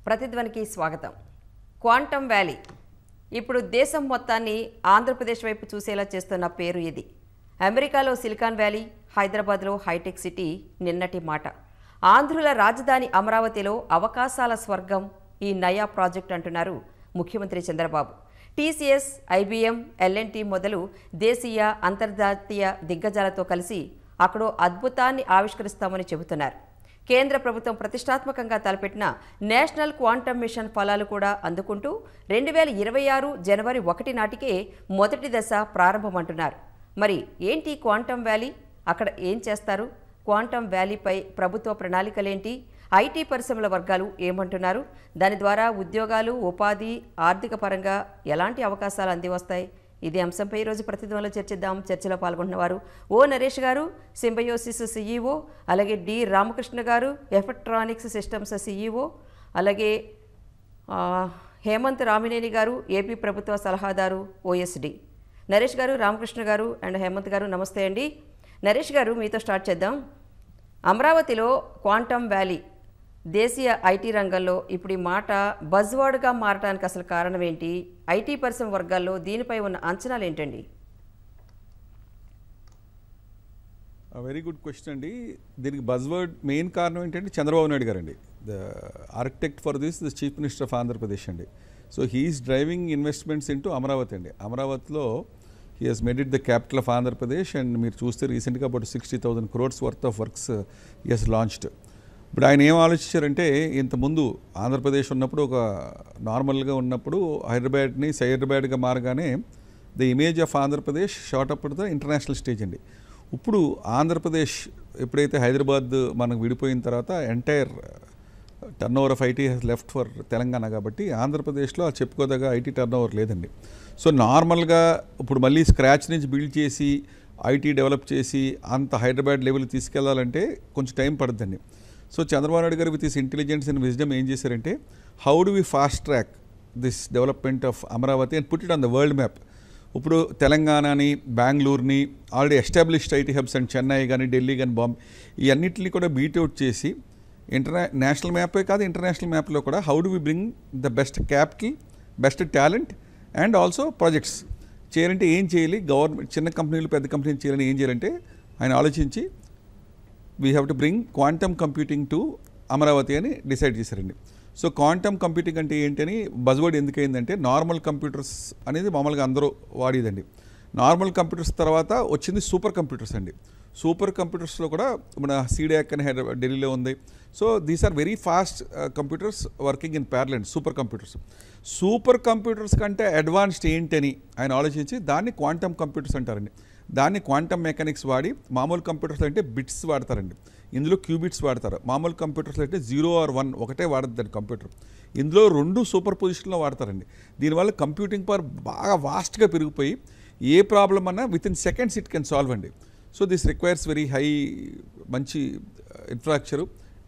ప్రతిధ్వనికి స్వాగతం. Quantum valley ఇప్పుడు దేశం మొత్తాన్ని ఆంధ్రప్రదేశ్ వైపు చూసేలా చేస్తున్న పేరు ఇది. అమెరికాలో సిలికాన్ వ్యాలీ, హైదరాబాద్లో హైటెక్ సిటీ నిన్నటి మాట. ఆంధ్రుల రాజధాని అమరావతిలో అవకాశాల స్వర్గం ఈ నయా ప్రాజెక్ట్ అంటున్నారు ముఖ్యమంత్రి చంద్రబాబు. టీసీఎస్, ఐబీఎం, ఎల్ఎన్టీ మొదలు దేశీయ, అంతర్జాతీయ దిగ్గజాలతో కలిసి అక్కడో అద్భుతాన్ని ఆవిష్కరిస్తామని చెబుతున్నారు. కేంద్ర ప్రభుత్వం ప్రతిష్టాత్మకంగా తలపెట్టిన నేషనల్ క్వాంటమ్ మిషన్ ఫలాలు కూడా అందుకుంటూ 2026 జనవరి 1 నాటికే మొదటి దశ ప్రారంభమంటున్నారు. మరి ఏంటి క్వాంటమ్ వ్యాలీ? అక్కడ ఏం చేస్తారు? క్వాంటమ్ వ్యాలీపై ప్రభుత్వ ప్రణాళికలేంటి? ఐటీ పరిశ్రమల వర్గాలు ఏమంటున్నారు? దాని ద్వారా ఉద్యోగాలు, ఉపాధి, ఆర్థిక పరంగా ఎలాంటి అవకాశాలు అందివస్తాయి? ఇదే అంశంపై ఈరోజు ప్రతిధ్వనిలో చర్చిద్దాం. చర్చలో పాల్గొంటున్నవారు ఓ నరేష్ గారు, సింబయోసిస్ సిఈఓ, అలాగే డి రామకృష్ణ గారు, ఎఫెక్ట్రానిక్స్ సిస్టమ్స్ సిఈఓ, అలాగే హేమంత్ రామినేని గారు, ఏపీ ప్రభుత్వ సలహాదారు ఓఎస్డి. నరేష్ గారు, రామకృష్ణ గారు అండ్ హేమంత్ గారు నమస్తే అండి. నరేష్ గారు, మీతో స్టార్ట్ చేద్దాం. అమరావతిలో క్వాంటమ్ వ్యాలీ, దేశీయ ఐటీ రంగంలో ఇప్పుడు ఈ మాట బజ్వర్డ్గా మారడానికి అసలు కారణం ఏంటి? ఐటీ పరిశ్రమ వర్గాల్లో దీనిపై ఉన్న అంచనాలు ఏంటండి? వెరీ గుడ్ క్వశ్చన్ అండి. దీనికి బజ్వర్డ్ మెయిన్ కారణం ఏంటంటే చంద్రబాబు నాయుడు గారు అండి. The architect for this the chief minister of Andhra Pradesh అండి. So he is driving investments into Amaravati అండి. అమరావతిలో he has made it the capital of Andhra Pradesh. And మీరు చూస్తే రీసెంట్గా about 60,000 crores worth of works he has launched. ఇప్పుడు ఆయన ఏం ఆలోచించారంటే, ఇంతకుముందు ఆంధ్రప్రదేశ్ ఉన్నప్పుడు ఒక నార్మల్గా ఉన్నప్పుడు హైదరాబాద్ని సైదరాబాద్గా మారగానే the image of Andhra Pradesh shot up the international stage అండి. ఇప్పుడు ఆంధ్రప్రదేశ్ ఎప్పుడైతే హైదరాబాద్ మనకు విడిపోయిన తర్వాత entire turnover of IT has left for Telangana. కాబట్టి ఆంధ్రప్రదేశ్లో చెప్పుకోదగా ఐటీ టర్న్ ఓవర్ లేదండి. సో నార్మల్గా ఇప్పుడు మళ్ళీ స్క్రాచ్ నుంచి బిల్డ్ చేసి ఐటీ డెవలప్ చేసి అంత హైదరాబాద్ లెవెల్ తీసుకెళ్లాలంటే కొంచెం టైం పడుతుందండి. So Chandrababu Naidu garu with this intelligence and wisdom ఏం చేశారంటే, how do we fast track this development of Amaravati and put it on the world map. ఇప్పుడు తెలంగాణని, బెంగళూరుని, already established IT hubs and Chennai కానీ, ఢిల్లీ కానీ, బాంబే, ఈ అన్నింటినీ కూడా బీట్అవుట్ చేసి నేషనల్ మ్యాపే కాదు ఇంటర్నేషనల్ మ్యాప్లో కూడా how do we bring the best capital, best talent and also projects చేయాలంటే ఏం చేయాలి, గవర్నమెంట్ చిన్న కంపెనీలు పెద్ద కంపెనీలు చేయాలని ఏం చేయాలంటే ఆయన ఆలోచించి we have to bring quantum computing to Amaravati అని డిసైడ్ చేశారండి. సో క్వాంటమ్ కంప్యూటింగ్ అంటే ఏంటని బజ్వర్డ్ ఎందుకైందంటే, నార్మల్ కంప్యూటర్స్ అనేది మామూలుగా అందరూ వాడేదండి. నార్మల్ కంప్యూటర్స్ తర్వాత వచ్చింది సూపర్ కంప్యూటర్స్ అండి. సూపర్ కంప్యూటర్స్లో కూడా మన సీడాక్ అని హైదరాబాద్, ఢిల్లీలో ఉంది. So these are very fast computers working in parallel. Super computers, super computers కంటే అడ్వాన్స్డ్ ఏంటని ఆయన ఆలోచించి దాన్ని క్వాంటమ్ కంప్యూటర్స్ అంటారండి. దాన్ని క్వాంటమ్ మెకానిక్స్ వాడి, మామూలు కంప్యూటర్స్ అంటే బిట్స్ వాడతారండి, ఇందులో క్యూబిట్స్ వాడతారు. మామూలు కంప్యూటర్స్ అంటే 0 or 1 ఒకటే వాడద్దండి కంప్యూటర్. ఇందులో 2 సూపర్ పొజిషన్లో వాడతారండి. దీనివల్ల కంప్యూటింగ్ పవర్ బాగా వాస్ట్గా పెరిగిపోయి ఏ ప్రాబ్లం అన్నా within seconds it can solve అండి. So this requires very high, మంచి infrastructure,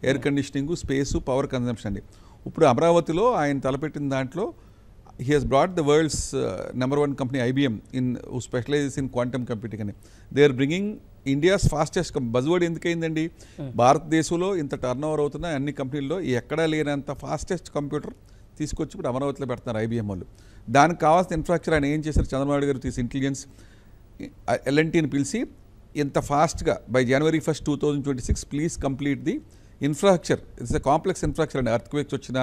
air conditioning, space, power consumption అండి. ఇప్పుడు అమరావతిలో ఆయన తలపెట్టిన దాంట్లో he has brought the world's number 1 company IBM who specializes in quantum computing అని. They are bringing India's fastest buzzword ఎందుకైందండి, భారతదేశంలో ఇంత టర్న్ ఓవర్ అవుతున్న అన్ని కంపెనీల్లో ఎక్కడా లేనంత ఫాస్టెస్ట్ కంప్యూటర్ తీసుకొచ్చి ఇప్పుడు అమరావతిలో పెడుతున్నారు ఐబీఎం వాళ్ళు. దానికి కావాల్సిన ఇన్ఫ్రాస్ట్రక్చర్ ఆయన ఏం చేశారు, చంద్రబాబు నాయుడు గారు తీసి ఇంటెలిజెన్స్ ఎల్ఎన్టీని పిలిచి ఇంత ఫాస్ట్గా by January 1, 2026 please complete the infrastructure. It's a complex infrastructure అండి. ఎర్త్క్వేక్స్ వచ్చినా,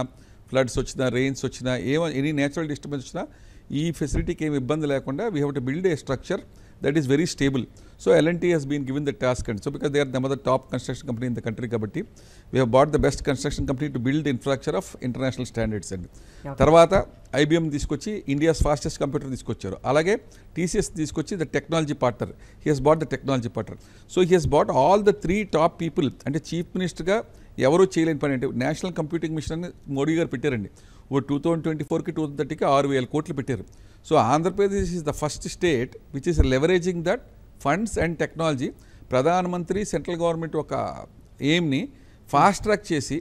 ఫ్లడ్స్ వచ్చినా, రెయిన్స్ వచ్చినా, ఎనీ నేచురల్ డిస్టర్బెన్స్ వచ్చినా ఈ ఫెసిలిటీకి ఏమి ఇబ్బంది లేకుండా we have to build a structure that is very stable. So LNT has been given the task and so because they are the top construction company in the country. కాబట్టి we have bought the best construction company to build infrastructure of international standards అండి. తర్వాత IBM తీసుకొచ్చి India's fastest computer తీసుకొచ్చారు. అలాగే టీసీఎస్ తీసుకొచ్చి the technology partner, he has bought the technology partner. So he has bought all the 3 top people. అంటే chief మినిస్టర్గా ఎవరూ చేయలేని పని అంటే నేషనల్ కంప్యూటింగ్ మిషన్ అని మోడీ గారు పెట్టారండి. 2024కి 2030కి 6,000 కోట్లు పెట్టారు. So Andhra Pradesh is the first state which is leveraging that funds and technology. ప్రధానమంత్రి సెంట్రల్ గవర్నమెంట్ ఒక ఎయిమ్ని ఫాస్ట్ ట్రాక్ చేసి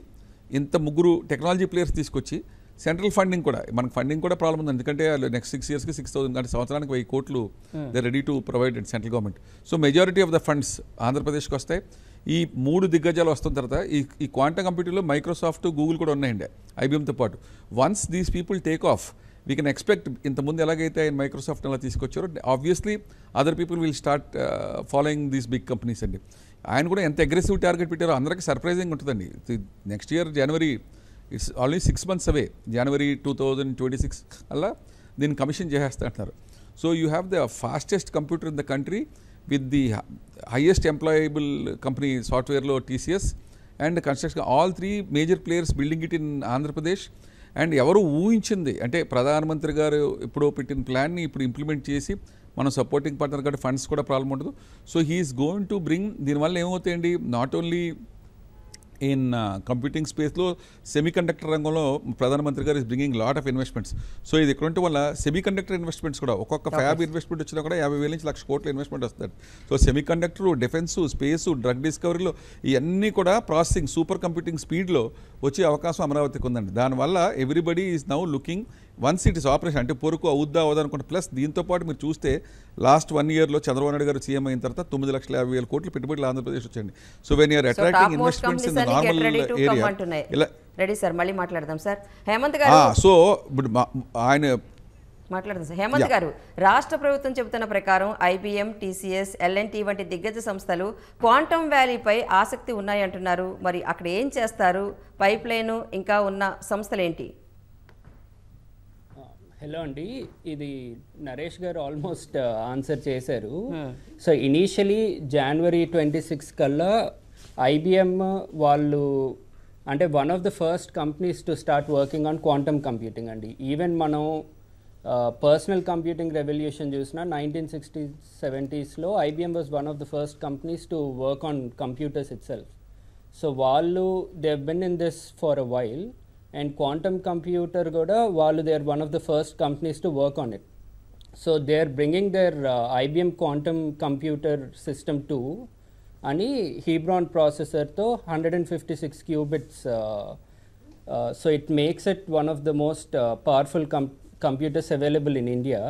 ఇంత 3 టెక్నాలజీ ప్లేయర్స్ తీసుకొచ్చి సెంట్రల్ ఫండింగ్ కూడా, మనకు ఫండింగ్ కూడా ప్రాబ్లం ఉంది. ఎందుకంటే నెక్స్ట్ 6 yearsకి 6,000 అంటే సంవత్సరానికి 1,000 కోట్లు they ready to provide central government. So majority of the funds ఆంధ్రప్రదేశ్కి వస్తాయి. ఈ 3 దిగ్గజాలు వస్తున్న తర్వాత ఈ క్వాంటమ్ కంప్యూటర్లో మైక్రోసాఫ్ట్, గూగుల్ కూడా ఉన్నాయండి ఐబీఎంతో పాటు. Once these people take off, we can expect ఇంతకుముందు ఎలాగైతే ఆయన మైక్రోసాఫ్ట్ అలా తీసుకొచ్చారో obviously other people will start following these big companies అండి. ఆయన కూడా ఎంత అగ్రెసివ్ టార్గెట్ పెట్టారో అందరికీ సర్ప్రైజింగ్ ఉంటుందండి. Next year January, it's already 6 months అవే, జనవరి 2026 అలా దీన్ని కమిషన్ చేసేస్తా అంటున్నారు. So you have the fastest computer in the country with the highest employable company సాఫ్ట్వేర్లో TCS and construction, all 3 major players building it in Andhra Pradesh. And ఎవరు ఊహించింది అంటే ప్రధానమంత్రి గారు ఎప్పుడో పెట్టిన ప్లాన్ని ఇప్పుడు ఇంప్లిమెంట్ చేసి మనం సపోర్టింగ్ పార్ట్నర్ కాబట్టి ఫండ్స్ కూడా ప్రాబ్లం ఉండదు. So he's going to bring, దీనివల్ల ఏమవుతాయండి, నాట్ ఓన్లీ ఇన్ కంప్యూటింగ్ స్పేస్లో సెమీకండక్టర్ రంగంలో ప్రధానమంత్రి గారు is bringing lot of investments. So ఇది ఇక్కడ ఉండటం వల్ల సెమీకండక్టర్ ఇన్వెస్ట్మెంట్స్ కూడా ఒక్కొక్క ఫ్యాబ్ ఇన్వెస్ట్మెంట్ వచ్చినా కూడా 50,000 నుంచి 1,00,000 కోట్ల ఇన్వెస్ట్మెంట్ వస్తుంది. So semiconductor, defence, space, drug డిస్కవరీలో ఇవన్నీ కూడా ప్రాసెసింగ్ సూపర్ కంప్యూటింగ్ స్పీడ్లో వచ్చే అవకాశం అమరావతికి ఉందండి. దానివల్ల everybody is now looking once it is operation, అంటే పొరుకు అవుద్దా అవదనుకుంటే. ప్లస్ దీంతో పాటు మీరు చూస్తే లాస్ట్ 1 yearలో చంద్రబాబు నాయుడు గారు సీఎం అయిన తర్వాత 9,50,000 కోట్లు పెట్టుబడులు ఆంధ్రప్రదేశ్ వచ్చండి. So when you're attracting investments in the normal area ఇలా రెడీ సార్, మళ్ళీ మాట్లాడదాం సార్. హేమంత్ గారు, సో ఇప్పుడు ఆయన మాట్లాడదాం సార్. హేమంత్ గారు, రాష్ట్ర ప్రభుత్వం చెబుతున్న ప్రకారం IBM, TCS, L&T వంటి దిగ్గజ సంస్థలు క్వాంటమ్ వ్యాలీపై ఆసక్తి ఉన్నాయంటున్నారు. మరి అక్కడ ఏం చేస్తారు? పైప్ లైన్ ఇంకా ఉన్న సంస్థలు ఏంటి? హలో అండి, ఇది నరేష్ గారు ఆల్మోస్ట్ ఆన్సర్ చేశారు. సో ఇనీషియలీ January 26 కల్లా IBM వాళ్ళు అంటే one of the first companies to start working on quantum computing అండి. ఈవెన్ మనం పర్సనల్ కంప్యూటింగ్ రెవల్యూషన్ చూసిన 1960s, 70sలో IBM was one of the first companies to work on computers itself. So వాళ్ళు they have been in this for a while. And quantum computer కూడా వాళ్ళు they are one of the first companies to work on it. So they are bringing their IBM quantum computer system 2 అని Heron ప్రాసెసర్తో 156 qubits. So it makes it one of the most powerful computers available in India.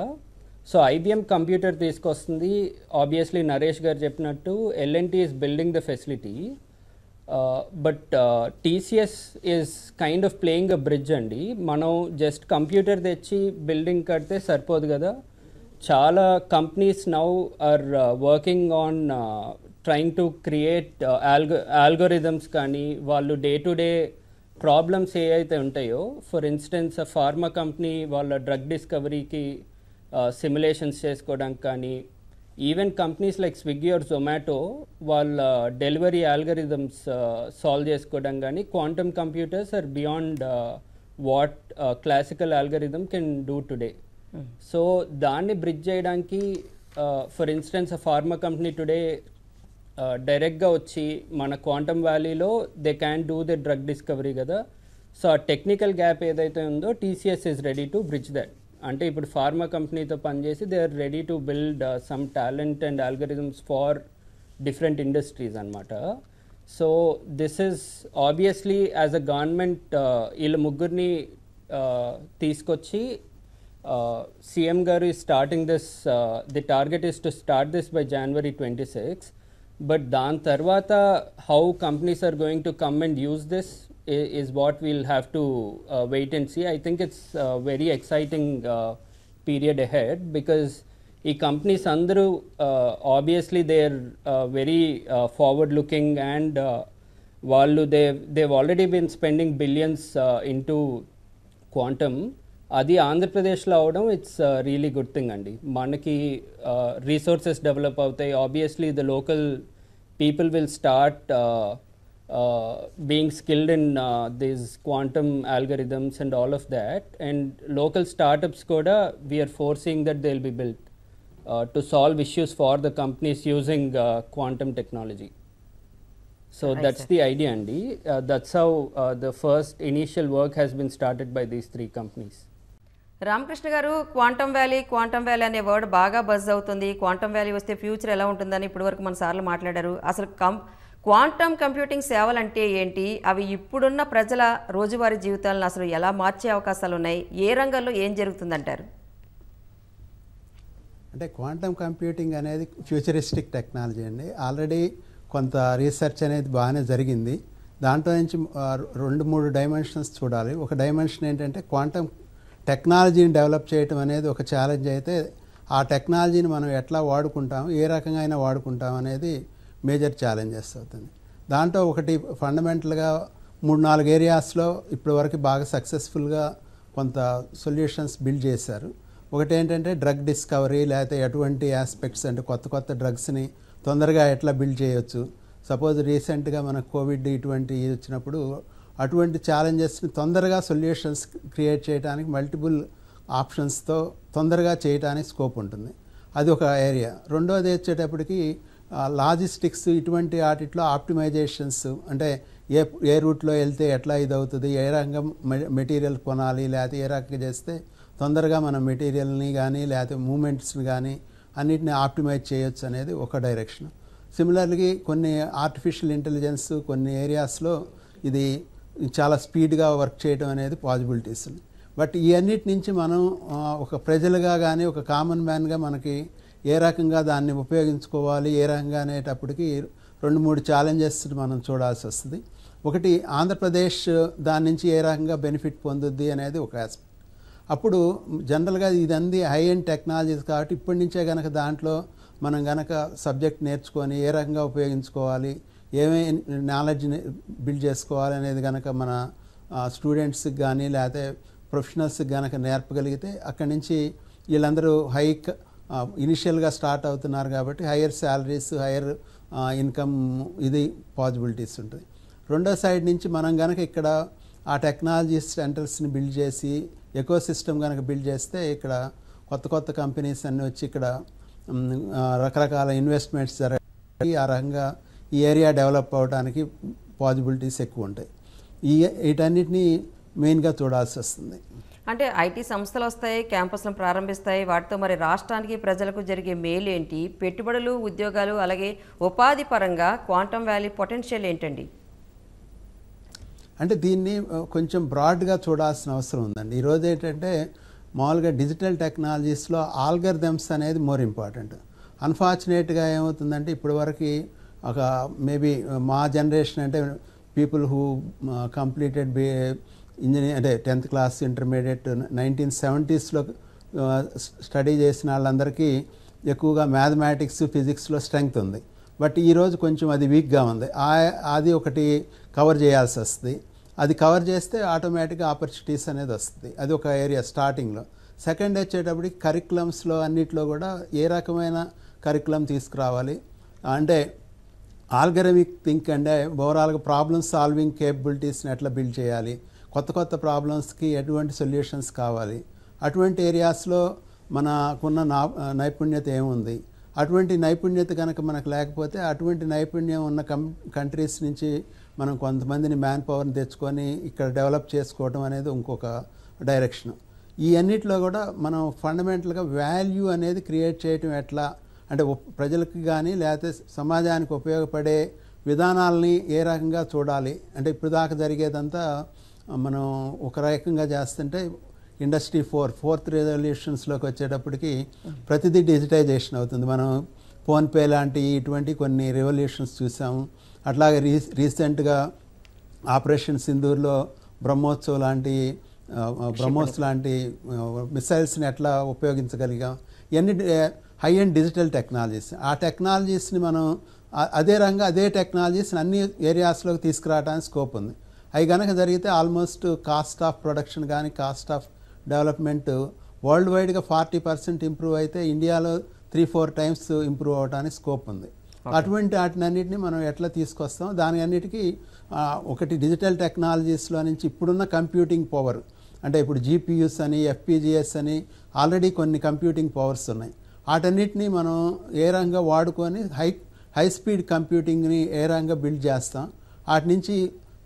So IBM computer తీసుకొస్తుంది. Obviously Naresh గారు చెప్పినట్టు L&T is building the facility. But TCS is kind of playing a bridge అండి. మనం just computer తెచ్చి building కడితే సరిపోదు కదా. చాలా companies now are working on trying to create algorithms, కానీ వాళ్ళు డే టు డే ప్రాబ్లమ్స్ ఏ అయితే ఉంటాయో, ఫర్ ఇన్స్టెన్స్ ఫార్మా కంపెనీ వాళ్ళ డ్రగ్ డిస్కవరీకి సిమ్యులేషన్స్ చేసుకోవడానికి, కానీ even companies like Swiggy or Zomato వాళ్ళ డెలివరీ ఆల్గరిథమ్స్ సాల్వ్ చేసుకోవడం, కానీ quantum computers are beyond what classical algorithm can do today. So దాన్ని బ్రిడ్జ్ చేయడానికి for instance pharma company today డైరెక్ట్గా వచ్చి మన క్వాంటమ్ వ్యాలీలో they can do the drug discovery కదా. సో ఆ టెక్నికల్ గ్యాప్ ఏదైతే ఉందో TCS is ready to bridge that. అంటే ఇప్పుడు ఫార్మా కంపెనీతో పనిచేసి they are ready to build some talent and algorithms for different industries అనమాట. So this is obviously as a government వీళ్ళ ముగ్గురిని తీసుకొచ్చి CM garu is starting this, the target is to start this by January 26. But దాని తర్వాత how companies are going to come and use this is what we'll have to wait and see. I think it's a very exciting period ahead because ee companies andaru obviously they're very forward looking and vallu they've already been spending billions into quantum. అది ఆంధ్రప్రదేశ్లో అవడం it's really good thing అండి. మనకి resources develop అవుతాయి. Obviously the local people will start being skilled in these quantum algorithms and all of that, and local startups koda we are foreseeing that they'll be built to solve issues for the companies using quantum technology. So right, that's the idea andi. That's how the first initial work has been started by these 3 companies. Ramakrishna garu, quantum valley అనే word బాగా buzz అవుతుంది. Quantum valley వస్తే future ఎలా ఉంటుందని ఇప్పటివరకు మన సార్లు మాట్లాడారు. అసలు క్వాంటమ్ కంప్యూటింగ్ సేవలు అంటే ఏంటి? అవి ఇప్పుడున్న ప్రజల రోజువారీ జీవితాలను అసలు ఎలా మార్చే అవకాశాలు ఉన్నాయి? ఏ రంగంలో ఏం జరుగుతుందంటారు? అంటే క్వాంటమ్ కంప్యూటింగ్ అనేది ఫ్యూచరిస్టిక్ టెక్నాలజీ అండి. ఆల్రెడీ కొంత రీసెర్చ్ అనేది బాగానే జరిగింది. దాంట్లో నుంచి 2-3 డైమెన్షన్స్ చూడాలి. ఒక డైమెన్షన్ ఏంటంటే క్వాంటమ్ టెక్నాలజీని డెవలప్ చేయటం అనేది ఒక ఛాలెంజ్ అయితే, ఆ టెక్నాలజీని మనం ఎట్లా వాడుకుంటాం, ఏ రకంగా అయినా వాడుకుంటాం అనేది మేజర్ ఛాలెంజెస్ అవుతుంది. దాంట్లో ఒకటి ఫండమెంటల్గా 3-4 ఏరియాస్లో ఇప్పటి వరకు బాగా సక్సెస్ఫుల్గా కొంత సొల్యూషన్స్ బిల్డ్ చేశారు. ఒకటి ఏంటంటే డ్రగ్ డిస్కవరీ, లేకపోతే ఎటువంటి ఆస్పెక్ట్స్ అంటే కొత్త డ్రగ్స్ని తొందరగా ఎట్లా బిల్డ్ చేయొచ్చు. సపోజ్ రీసెంట్గా మనకు కోవిడ్ ఇటువంటి వచ్చినప్పుడు అటువంటి ఛాలెంజెస్ని తొందరగా సొల్యూషన్స్ క్రియేట్ చేయడానికి మల్టిపుల్ ఆప్షన్స్తో తొందరగా చేయడానికి స్కోప్ ఉంటుంది. అది ఒక ఏరియా. రెండోది వచ్చేటప్పటికి లాజిస్టిక్స్, ఇటువంటి వాటిలో ఆప్టిమైజేషన్స్, అంటే ఏ రూట్లో వెళ్తే ఎట్లా ఇది అవుతుంది, ఏ రకంగా మెటీరియల్ కొనాలి, లేకపోతే ఏ రకంగా చేస్తే తొందరగా మనం మెటీరియల్ని కానీ లేకపోతే మూమెంట్స్ని కానీ అన్నిటిని ఆప్టిమైజ్ చేయొచ్చు అనేది ఒక డైరెక్షన్. సిమిలర్లీ కొన్ని ఆర్టిఫిషియల్ ఇంటెలిజెన్స్ కొన్ని ఏరియాస్లో ఇది చాలా స్పీడ్గా వర్క్ చేయడం అనేది పాసిబిలిటీస్ ఉంది. బట్ ఈ అన్నిటి నుంచి మనం ఒక ప్రజలుగా కానీ ఒక కామన్ మ్యాన్గా మనకి ఏ రకంగా దాన్ని ఉపయోగించుకోవాలి, ఏ రకంగా అనేటప్పటికి 2-3 ఛాలెంజెస్ మనం చూడాల్సి వస్తుంది. ఒకటి, ఆంధ్రప్రదేశ్ దాని నుంచి ఏ రకంగా బెనిఫిట్ పొందుద్ది అనేది ఒక ఆస్పెక్ట్. అప్పుడు జనరల్గా ఇదంది హై ఎండ్ టెక్నాలజీస్ కాబట్టి ఇప్పటి నుంచే కనుక దాంట్లో మనం కనుక సబ్జెక్ట్ నేర్చుకొని ఏ రకంగా ఉపయోగించుకోవాలి, ఏమేమి నాలెడ్జ్ని బిల్డ్ చేసుకోవాలి అనేది కనుక మన స్టూడెంట్స్కి కానీ లేకపోతే ప్రొఫెషనల్స్కి కనుక నేర్పగలిగితే అక్కడి నుంచి వీళ్ళందరూ ఇనిషియల్గా స్టార్ట్ అవుతున్నారు కాబట్టి హయ్యర్ శాలరీస్, హయ్యర్ ఇన్కమ్ ఇది పాసిబిలిటీస్ ఉంటుంది. రెండో సైడ్ నుంచి మనం కనుక ఇక్కడ ఆ టెక్నాలజీ సెంటర్స్ని బిల్డ్ చేసి ఎకో సిస్టమ్ కనుక బిల్డ్ చేస్తే ఇక్కడ కొత్త కంపెనీస్ అన్నీ వచ్చి ఇక్కడ రకరకాల ఇన్వెస్ట్మెంట్స్ జరగాలి. ఆ రకంగా ఈ ఏరియా డెవలప్ అవడానికి పాసిబిలిటీస్ ఎక్కువ ఉంటాయి. వీటన్నిటిని మెయిన్గా చూడాల్సి వస్తుంది. అంటే ఐటీ సంస్థలు వస్తాయి, క్యాంపస్లను ప్రారంభిస్తాయి, వాటితో మరి రాష్ట్రానికి ప్రజలకు జరిగే మేలు ఏంటి, పెట్టుబడులు, ఉద్యోగాలు, అలాగే ఉపాధి పరంగా క్వాంటమ్ వ్యాలీ పొటెన్షియల్ ఏంటండి? అంటే దీన్ని కొంచెం బ్రాడ్గా చూడాల్సిన అవసరం ఉందండి. ఈరోజు ఏంటంటే మామూలుగా డిజిటల్ టెక్నాలజీస్లో ఆల్గరిథమ్స్ అనేది మోర్ ఇంపార్టెంట్. అన్ఫార్చునేట్గా ఏమవుతుందంటే ఇప్పటి వరకు ఒక మేబీ మా జనరేషన్ అంటే పీపుల్ హూ కంప్లీటెడ్ ఇంజనీర్ అంటే 10th క్లాస్ ఇంటర్మీడియట్ 1970sలో స్టడీ చేసిన వాళ్ళందరికీ ఎక్కువగా మ్యాథమెటిక్స్, ఫిజిక్స్లో స్ట్రెంగ్త్ ఉంది. బట్ ఈరోజు కొంచెం అది వీక్గా ఉంది. అది ఒకటి కవర్ చేయాల్సి వస్తుంది. అది కవర్ చేస్తే ఆటోమేటిక్గా ఆపర్చునిటీస్ అనేది వస్తుంది. అది ఒక ఏరియా స్టార్టింగ్లో. సెకండ్ వచ్చేటప్పటికి కరికులమ్స్లో అన్నిట్లో కూడా ఏ రకమైన కరికులం తీసుకురావాలి అంటే ఆల్గరిథమిక్ థింక్ అంటే ఓవరాల్గా ప్రాబ్లమ్ సాల్వింగ్ కేపబిలిటీస్ని ఎట్లా బిల్డ్ చేయాలి, కొత్త ప్రాబ్లమ్స్కి ఎటువంటి సొల్యూషన్స్ కావాలి, అటువంటి ఏరియాస్లో మనకున్న నైపుణ్యత ఏముంది, అటువంటి నైపుణ్యత కనుక మనకు లేకపోతే అటువంటి నైపుణ్యం ఉన్న కంట్రీస్ నుంచి మనం కొంతమందిని మ్యాన్ పవర్ని తెచ్చుకొని ఇక్కడ డెవలప్ చేసుకోవడం అనేది ఇంకొక డైరెక్షన్. ఈ అన్నిట్లో కూడా మనం ఫండమెంటల్గా వాల్యూ అనేది క్రియేట్ చేయటం ఎట్లా అంటే ప్రజలకు కానీ లేకపోతే సమాజానికి ఉపయోగపడే విధానాలని ఏ రకంగా చూడాలి అంటే ఇప్పుడు దాకా జరిగేదంతా మనం ఒక రకంగా చేస్తుంటే ఇండస్ట్రీ 4th రెవల్యూషన్స్లోకి వచ్చేటప్పటికి ప్రతిదీ డిజిటైజేషన్ అవుతుంది. మనం ఫోన్పే లాంటి ఇటువంటి కొన్ని రెవల్యూషన్స్ చూసాము. అట్లాగే రీసెంట్గా ఆపరేషన్ సింధూర్లో బ్రహ్మోస్ లాంటి మిసైల్స్ని ఎట్లా ఉపయోగించగలిగాం. ఇవన్నీ హై అండ్ డిజిటల్ టెక్నాలజీస్. ఆ టెక్నాలజీస్ని మనం అదే టెక్నాలజీస్ని అన్ని ఏరియాస్లోకి తీసుకురావడానికి స్కోప్ ఉంది. అవి కనుక జరిగితే ఆల్మోస్ట్ కాస్ట్ ఆఫ్ ప్రొడక్షన్ కానీ కాస్ట్ ఆఫ్ డెవలప్మెంట్ వరల్డ్ వైడ్గా 40% ఇంప్రూవ్ అయితే ఇండియాలో 3-4 టైమ్స్ ఇంప్రూవ్ అవడానికి స్కోప్ ఉంది. అటువంటి వాటినన్నిటిని మనం ఎట్లా తీసుకొస్తాం దాని అన్నిటికీ ఒకటి డిజిటల్ టెక్నాలజీస్లో నుంచి ఇప్పుడున్న కంప్యూటింగ్ పవర్ అంటే ఇప్పుడు GPUs అని FPGAs అని ఆల్రెడీ కొన్ని కంప్యూటింగ్ పవర్స్ ఉన్నాయి. వాటన్నిటినీ మనం ఏ రకంగా వాడుకొని హై స్పీడ్ కంప్యూటింగ్ని ఏ రకంగా బిల్డ్ చేస్తాం. వాటి నుంచి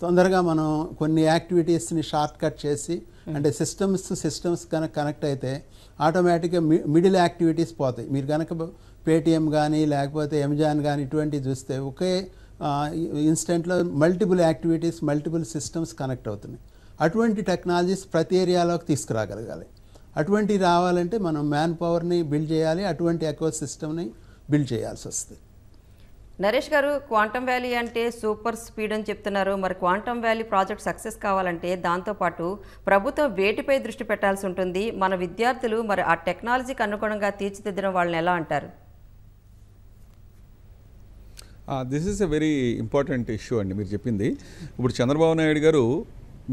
తొందరగా మనం కొన్ని యాక్టివిటీస్ని షార్ట్ కట్ చేసి అంటే సిస్టమ్స్ కనుక కనెక్ట్ అయితే ఆటోమేటిక్గా మిడిల్ యాక్టివిటీస్ పోతాయి. మీరు కనుక పేటిఎం కానీ లేకపోతే అమెజాన్ కానీ ఇటువంటివి చూస్తే ఒకే ఇన్స్టెంట్లో multiple activities multiple systems connect అవుతున్నాయి. అటువంటి టెక్నాలజీస్ ప్రతి ఏరియాలోకి తీసుకురాగలగాలి. అటువంటివి రావాలంటే మనం మ్యాన్ పవర్ని బిల్డ్ చేయాలి, అటువంటి ఎకో సిస్టమ్ని బిల్డ్ చేయాల్సి వస్తుంది. నరేష్ గారు, క్వాంటమ్ వ్యాలీ అంటే సూపర్ స్పీడ్ అని చెప్తున్నారు. మరి క్వాంటమ్ వ్యాలీ ప్రాజెక్ట్ సక్సెస్ కావాలంటే దాంతోపాటు ప్రభుత్వం వేటిపై దృష్టి పెట్టాల్సి ఉంటుంది? మన విద్యార్థులు మరి ఆ టెక్నాలజీకి అనుగుణంగా తీర్చిదిద్దడం వాళ్ళని ఎలా అంటారు? This is a very important issue అండి మీరు చెప్పింది. ఇప్పుడు చంద్రబాబు నాయుడు గారు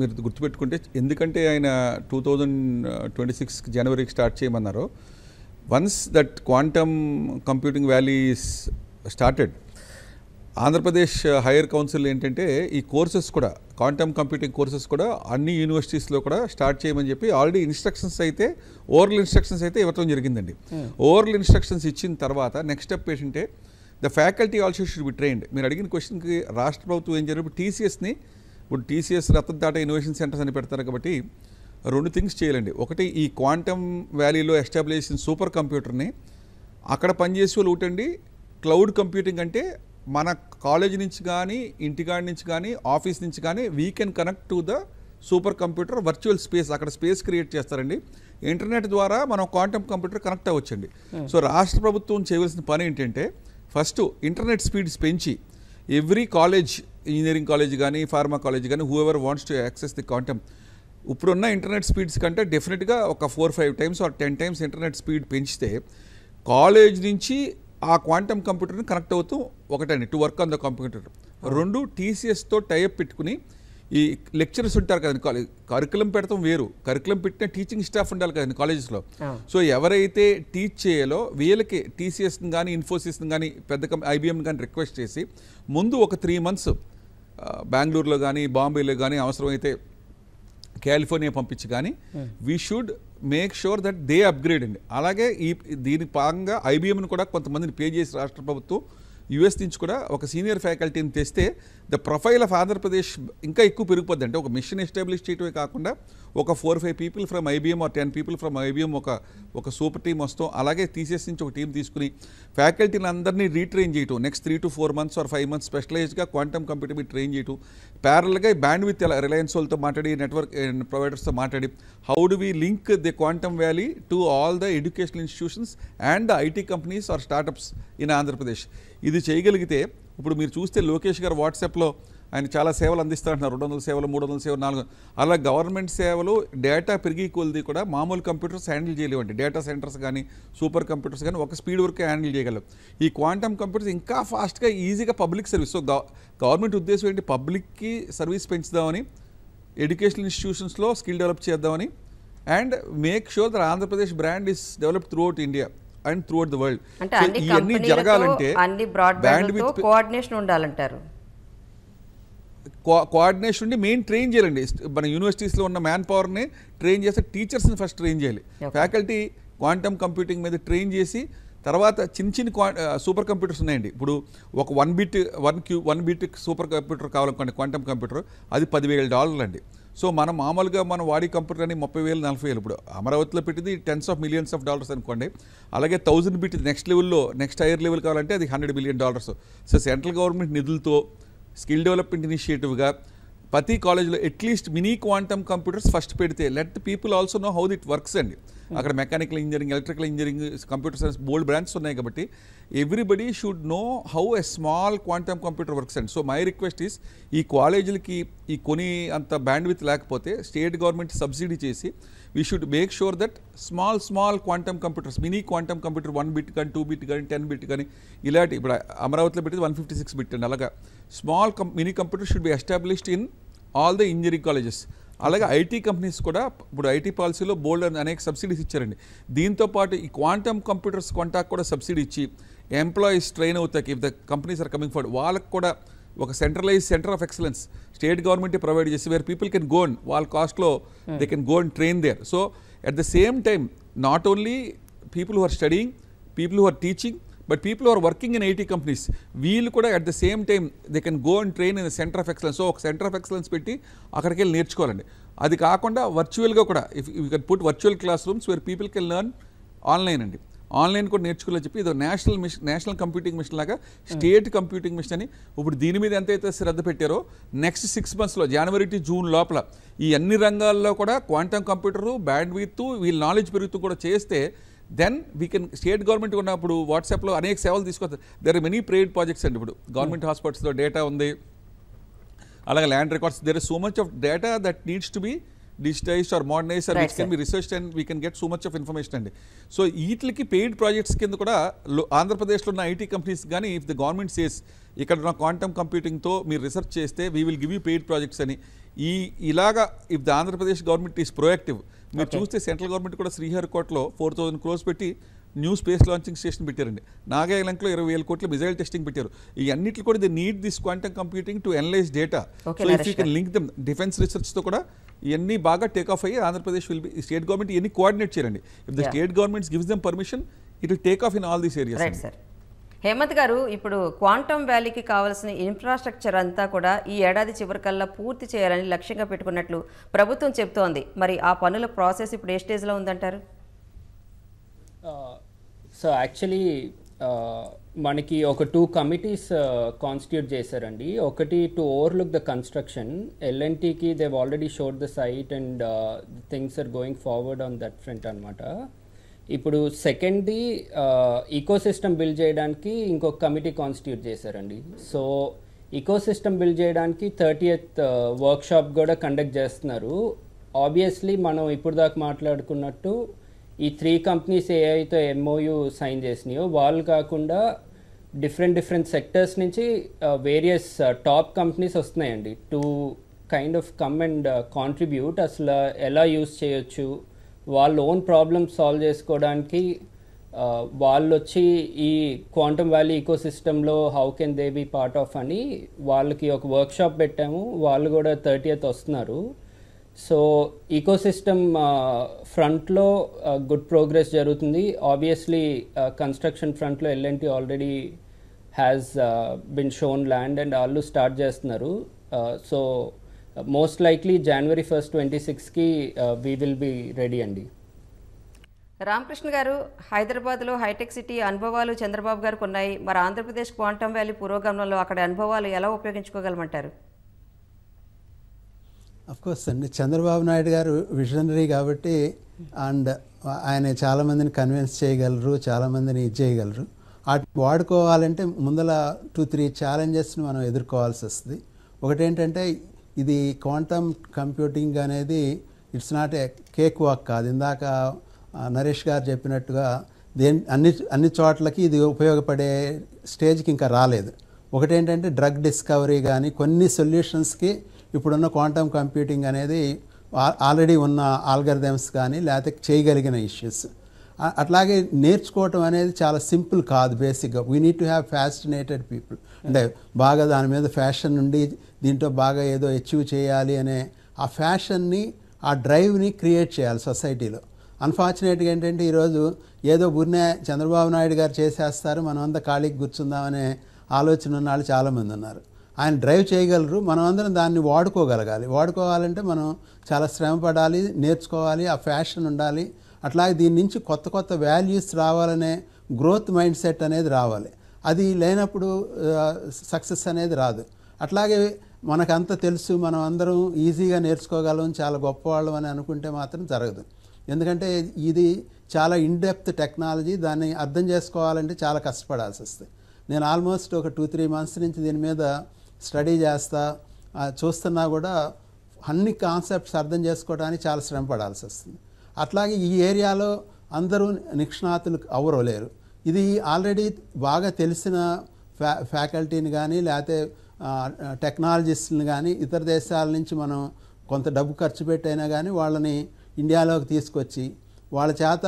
మీరు గుర్తుపెట్టుకుంటే, ఎందుకంటే ఆయన 2026 జనవరికి స్టార్ట్ చేయమన్నారు. Once that quantum computing valley started, Andhra Pradesh hire council ఏంటంటే ఈ కోర్సెస్ కూడా, క్వాంటమ్ కంప్యూటింగ్ కోర్సెస్ కూడా అన్ని యూనివర్సిటీస్లో కూడా స్టార్ట్ చేయమని చెప్పి ఆల్రెడీ ఇన్స్ట్రక్షన్స్ అయితే, ఓరల్ ఇన్స్ట్రక్షన్స్ అయితే ఇవ్వటం జరిగిందండి. ఓరల్ ఇన్స్ట్రక్షన్స్ ఇచ్చిన తర్వాత నెక్స్ట్ స్టెప్ ఏంటంటే the faculty also should be trained. మీరు అడిగిన క్వశ్చన్కి రాష్ట్ర ప్రభుత్వం ఏం జరిగింది, టీసీఎస్ని, ఇప్పుడు టీసీఎస్ రతన్ టాటా ఇన్నోవేషన్ సెంటర్స్ అని పెడతారు కాబట్టి 2 థింగ్స్ చేయాలండి. ఒకటి, ఈ క్వాంటమ్ వ్యాలీలో ఎస్టాబ్లిష్ చేసిన సూపర్ కంప్యూటర్ని అక్కడ పనిచేసే వాళ్ళు ఒకటండి. క్లౌడ్ కంప్యూటింగ్ అంటే మన కాలేజ్ నుంచి కానీ, ఇంటికాడి నుంచి కానీ, ఆఫీస్ నుంచి కానీ we can connect to the super computer virtual space, అక్కడ స్పేస్ క్రియేట్ చేస్తారండి. ఇంటర్నెట్ ద్వారా మనం క్వాంటమ్ కంప్యూటర్ కనెక్ట్ అవ్వచ్చండి. సో రాష్ట్ర ప్రభుత్వం చేయవలసిన పని ఏంటంటే ఫస్ట్ ఇంటర్నెట్ స్పీడ్స్ పెంచి ఎవ్రీ కాలేజ్, ఇంజనీరింగ్ కాలేజ్ కానీ, ఫార్మా కాలేజ్ కానీ, whoever wants to access the quantum, ఇప్పుడున్న ఇంటర్నెట్ స్పీడ్స్ కంటే డెఫినెట్గా ఒక 4-5 times or 10 times internet speed పెంచితే కాలేజ్ నుంచి ఆ క్వాంటమ్ కంప్యూటర్ని కనెక్ట్ అవుతూ ఒకటండి to work on the computer. 2, టీసీఎస్తో టైఅప్ పెట్టుకుని ఈ లెక్చరర్స్ ఉంటారు కదండి, కరికులం పెడతాం వేరు, కరికులం పెట్టిన టీచింగ్ స్టాఫ్ ఉండాలి కదండి కాలేజెస్లో. సో ఎవరైతే టీచ్ చేయాలో వీళ్ళకి టీసీఎస్ని కానీ, ఇన్ఫోసిస్ని కానీ, పెద్ద ఐబీఎంని కానీ రిక్వెస్ట్ చేసి ముందు ఒక 3 months బెంగళూరులో కానీ, బాంబేలో కానీ, అవసరమైతే కాలిఫోర్నియా పంపించి కానీ we should make sure that they upgrade అండి. అలాగే దీని భాగంగా ఐబీఎంని కూడా కొంతమందిని పే చేసి రాష్ట్ర ప్రభుత్వం యూఎస్ నుంచి కూడా ఒక సీనియర్ ఫ్యాకల్టీని తెస్తే ద ప్రొఫైల్ ఆఫ్ ఆంధ్రప్రదేశ్ ఇంకా ఎక్కువ పెరిగిపోద్ది. అంటే ఒక మిషన్ ఎస్టాబ్లిష్ చేయటమే కాకుండా ఒక 4-5 people from IBM or 10 people from IBM ఒక సూపర్ టీం వస్తాం. అలాగే టీసీఎస్ నుంచి ఒక టీం తీసుకుని ఫ్యాకల్టీని అందరినీ రీట్రైన్ చేయటం, next 3 to 4 months or 5 months స్పెషలైజ్డ్గా క్వాంటమ్ కంప్యూటర్ మీద ట్రైన్ చేయటం. ప్యారల్గా బ్యాండ్ విత్ రిలయన్స్ వాళ్ళతో మాట్లాడి, నెట్వర్క్ ప్రొవైడర్స్తో మాట్లాడి how do we link the quantum valley to all the educational institutions and the IT companies are startups in Andhra Pradesh. ఇది చేయగలిగితే ఇప్పుడు మీరు చూస్తే లోకేష్ గారు వాట్సాప్లో ఆయన చాలా సేవలు అందిస్తారంటున్నారు, 200 సేవలు, 300 సేవలు, 400. అలా గవర్నమెంట్ సేవలు డేటా పెరిగి కొలిది కూడా మామూలు కంప్యూటర్స్ హ్యాండిల్ చేయలేవండి. డేటా సెంటర్స్ కానీ, సూపర్ కంప్యూటర్స్ కానీ ఒక స్పీడ్ వరకే హ్యాండిల్ చేయగలరు. ఈ క్వాంటమ్ కంప్యూటర్స్ ఇంకా ఫాస్ట్గా, ఈజీగా పబ్లిక్ సర్వీస్. సో గవర్నమెంట్ ఉద్దేశం ఏంటి, పబ్లిక్కి సర్వీస్ పెంచుదామని, ఎడ్యుకేషనల్ ఇన్స్టిట్యూషన్స్లో స్కిల్ డెవలప్ చేద్దామని, and make sure that Andhra Pradesh brand is develop throughout India and throughout the world. ఇవన్నీ జరగాలంటే అన్ని బ్రాడ్బ్యాండ్ కోఆర్డినేషన్ ఉండాలంటారు. కోఆర్డినేషన్ ఉండి మెయిన్ ట్రైన్ చేయాలండి. మన యూనివర్సిటీస్లో ఉన్న మ్యాన్ పవర్ని ట్రైన్ చేస్తే టీచర్స్ని ఫస్ట్ ట్రైన్ చేయాలి. ఫ్యాకల్టీ క్వాంటమ్ కంప్యూటింగ్ మీద ట్రైన్ చేసి తర్వాత చిన్న సూపర్ కంప్యూటర్స్ ఉన్నాయండి. ఇప్పుడు ఒక 1 bit సూపర్ కంప్యూటర్ కావాలనుకోండి, క్వాంటమ్ కంప్యూటర్, అది $10,000 అండి. సో మనం మామూలుగా మనం వాడి కంప్యూటర్ అని 30,000, 40,000. ఇప్పుడు అమరావతిలో పెట్టింది $10s of millions అనుకోండి. అలాగే 1000 bit next level, next higher level కావాలంటే అది $100 billion. సో సెంట్రల్ గవర్నమెంట్ నిధులతో స్కిల్ డెవలప్మెంట్ ఇనిషియేటివ్గా ప్రతి కాలేజ్లో at least mini quantum computers first పెడితే let the people also know how it works అండి. అక్కడ mechanical engineering, electrical engineering, computer science బోల్డ్ బ్రాంచెస్ ఉన్నాయి కాబట్టి everybody should know how a small quantum computer works అండి. సో మై రిక్వెస్ట్ ఈస్, ఈ కాలేజీలకి ఈ కొని అంత బ్యాండ్ విత్ లేకపోతే స్టేట్ గవర్నమెంట్ సబ్సిడీ చేసి we should make sure that small quantum computers, mini quantum computer 1 bit కానీ, 2 bit కానీ, 10 bit కానీ, ఇలాంటి ఇప్పుడు అమరావతిలో పెట్టేది 156 bit అండి. అలాగా small mini computer should be established in all the engineering colleges. అలాగే ఐటీ కంపెనీస్ కూడా ఇప్పుడు ఐటీ పాలసీలో బోల్డ్ అనేక సబ్సిడీస్ ఇచ్చారండి. దీంతోపాటు ఈ క్వాంటమ్ కంప్యూటర్స్ కొంటాకు కూడా సబ్సిడీ ఇచ్చి ఎంప్లాయీస్ ట్రైన్ అవుతాయి. If the companies are coming forward, వాళ్ళకి కూడా ఒక centralise centre of excellence state గవర్నమెంటే ప్రొవైడ్ చేసి where people can go and వాళ్ళ కాస్ట్లో they can go and train there. So at the same time not only people who are studying, people who are teaching, but people are working in IT companies, వీళ్ళు కూడా అట్ the same టైమ్ they can go and train in centre of excellence. So ఒక centre of excellence పెట్టి అక్కడికి వెళ్ళి నేర్చుకోవాలండి. అది కాకుండా వర్చువల్గా కూడా if you can put virtual class rooms wear people can learn online అండి. ఆన్లైన్ కూడా నేర్చుకోవాలని చెప్పి ఇది నేషనల్ కంప్యూటింగ్ మిషన్ లాగా స్టేట్ కంప్యూటింగ్ మిషన్ అని ఇప్పుడు దీని మీద ఎంతైతే శ్రద్ధ పెట్టారో నెక్స్ట్ 6 monthsలో జనవరి టు జూన్ లోపల ఈ అన్ని రంగాల్లో కూడా క్వాంటమ్ కంప్యూటరు, బ్యాండ్ విత్, వీళ్ళ నాలెడ్జ్ పెరుగుతూ కూడా చేస్తే then we can state government ఉన్నప్పుడు వాట్సాప్లో అనేక సేవలు తీసుకొస్తారు. There are many private projects అండి. ఇప్పుడు గవర్నమెంట్ హాస్పిటల్స్లో డేటా ఉంది, అలాగే land records. There is so much of data that needs to be digitized or modernized or which can be researched and we can get so much of information అండి. So వీటికి paid projects కింద కూడా ఆంధ్రప్రదేశ్లో ఉన్న IT companies కానీ if the government says ఇక్కడ ఉన్న quantum కంప్యూటింగ్తో మీరు రీసెర్చ్ చేస్తే we will give you paid projects అని ఇలాగా if the Andhra Pradesh government is proactive. మీరు చూస్తే సెంట్రల్ గవర్నమెంట్ కూడా శ్రీహరికోటలో 4,000 crores పెట్టి న్యూ స్పేస్ లాంచింగ్ స్టేషన్ పెట్టారండి. నాగాలాండ్లో 20,000 కోట్ల మిజైల్ టెస్టింగ్ పెట్టారు. ఈ అన్నింటిలో కూడా the need this quantum computing to analyse data. So if you can link them defence రీసెర్చ్తో కూడా ఇవన్నీ బాగా టేక్ ఆఫ్ అయ్యి Andhra Pradesh will be state government ఇవన్నీ కోఆర్డినేట్ చేయండి. If the state governments gives them permission it will take off in all these areas. Right sir. Hemanth garu, ఇప్పుడు quantum వ్యాలీకి కావాల్సిన infrastructure అంతా కూడా ఈ ఏడాది చివరికల్లా పూర్తి చేయాలని లక్ష్యంగా పెట్టుకున్నట్లు ప్రభుత్వం చెబుతోంది. మరి ఆ పనుల ప్రాసెస్ ఇప్పుడు ఏ స్టేజ్లో ఉందంటారు? సో యాక్చువల్లీ మనకి ఒక 2 committees కాన్స్టిట్యూట్ చేశారండి. ఒకటి టు ఓవర్లుక్ ద కన్స్ట్రక్షన్. ఎల్ఎన్టీకి they've already showed the site and things are going forward on that front అనమాట. ఇప్పుడు సెకండ్ది ఈకోసిస్టమ్ బిల్డ్ చేయడానికి ఇంకొక కమిటీ కాన్స్టిట్యూట్ చేశారండి. సో ఈకోసిస్టమ్ బిల్డ్ చేయడానికి 30th వర్క్షాప్ కూడా కండక్ట్ చేస్తున్నారు. ఆబ్వియస్లీ మనం ఇప్పుడు దాకా మాట్లాడుకున్నట్టు ఈ 3 companies ఏవైతే ఎంఓయూ సైన్ చేసినాయో వాళ్ళు కాకుండా డిఫరెంట్ సెక్టర్స్ నుంచి వేరియస్ టాప్ కంపెనీస్ వస్తున్నాయండి to kind of come and contribute. అసలు ఎలా యూస్ చేయొచ్చు, వాళ్ళ ఓన్ ప్రాబ్లమ్స్ సాల్వ్ చేసుకోవడానికి వాళ్ళు వచ్చి ఈ క్వాంటమ్ వ్యాలీ ఈకోసిస్టంలో how can they be part of అని వాళ్ళకి ఒక వర్క్షాప్ పెట్టాము. వాళ్ళు కూడా 30th వస్తున్నారు. సో ఈకోసిస్టమ్ ఫ్రంట్లో గుడ్ ప్రోగ్రెస్ జరుగుతుంది. ఆబ్వియస్లీ కన్స్ట్రక్షన్ ఫ్రంట్లో L N T already has been shown land and వాళ్ళు స్టార్ట్ చేస్తున్నారు. So most likely January 1st, 2026కి వీ విల్ బీ రెడీ అండి. రామకృష్ణ గారు, హైదరాబాద్లో హైటెక్ సిటీ అనుభవాలు చంద్రబాబు గారికి ఉన్నాయి. మరి ఆంధ్రప్రదేశ్ క్వాంటమ్ వ్యాలీ పురోగమనంలో అక్కడ అనుభవాలు ఎలా ఉపయోగించుకోగలమంటారు? అఫ్కోర్స్ అండి, చంద్రబాబు నాయుడు గారు విజనరీ కాబట్టి అండ్ ఆయన చాలామందిని కన్విన్స్ చేయగలరు, చాలామందిని ఇది చేయగలరు. వాడుకోవాలంటే ముందల 2-3 ఛాలెంజెస్ని మనం ఎదుర్కోవాల్సి వస్తుంది. ఒకటేంటంటే ఇది క్వాంటమ్ కంప్యూటింగ్ అనేది it's not a cake walk కాదు. ఇందాక నరేష్ గారు చెప్పినట్టుగా అన్ని చోట్లకి ఇది ఉపయోగపడే స్టేజ్కి ఇంకా రాలేదు. ఒకటేంటంటే డ్రగ్ డిస్కవరీ కానీ కొన్ని సొల్యూషన్స్కి ఇప్పుడున్న క్వాంటమ్ కంప్యూటింగ్ అనేది ఆల్రెడీ ఉన్న ఆల్గరిథమ్స్ కానీ లేకపోతే చేయగలిగిన ఇష్యూస్. అట్లాగే నేర్చుకోవటం అనేది చాలా సింపుల్ కాదు. బేసిక్గా we need to have fascinated people. అంటే బాగా దాని మీద ఫ్యాషన్ ఉండి దీంట్లో బాగా ఏదో అచీవ్ చేయాలి అనే ఆ ఫ్యాషన్ని, ఆ డ్రైవ్ని క్రియేట్ చేయాలి సొసైటీలో. అన్ఫార్చునేట్గా ఏంటంటే ఈరోజు ఏదో బుర్నే చంద్రబాబు నాయుడు గారు చేసేస్తారు, మనం అంతా ఖాళీకి కూర్చుందామనే ఆలోచన ఉన్న వాళ్ళు చాలామంది ఉన్నారు. ఆయన డ్రైవ్ చేయగలరు, మనం అందరం దాన్ని వాడుకోగలగాలి. వాడుకోవాలంటే మనం చాలా శ్రమ పడాలి, నేర్చుకోవాలి, ఆ ఫ్యాషన్ ఉండాలి. అట్లాగే దీని నుంచి కొత్త వాల్యూస్ రావాలనే గ్రోత్ మైండ్ సెట్ అనేది రావాలి. అది లేనప్పుడు సక్సెస్ అనేది రాదు. అట్లాగే మనకంతా తెలుసు, మనం అందరం ఈజీగా నేర్చుకోగలం, చాలా గొప్పవాళ్ళం అని అనుకుంటే మాత్రం జరగదు. ఎందుకంటే ఇది చాలా ఇన్డెప్త్ టెక్నాలజీ. దాన్ని అర్థం చేసుకోవాలంటే చాలా కష్టపడాల్సి వస్తుంది. నేను ఆల్మోస్ట్ ఒక 2-3 months నుంచి దీని మీద స్టడీ చూస్తున్నా కూడా అన్ని కాన్సెప్ట్స్ అర్థం చేసుకోవడానికి చాలా శ్రమ పడాల్సి వస్తుంది. అట్లాగే ఈ ఏరియాలో అందరూ నిష్ణాతులు అవ్వలేరు. ఇది ఆల్రెడీ బాగా తెలిసిన ఫ్యాకల్టీని కానీ లేకపోతే టెక్నాలజిస్ట్ని కానీ ఇతర దేశాల నుంచి మనం కొంత డబ్బు ఖర్చు పెట్టైనా కానీ వాళ్ళని ఇండియాలోకి తీసుకొచ్చి వాళ్ళ చేత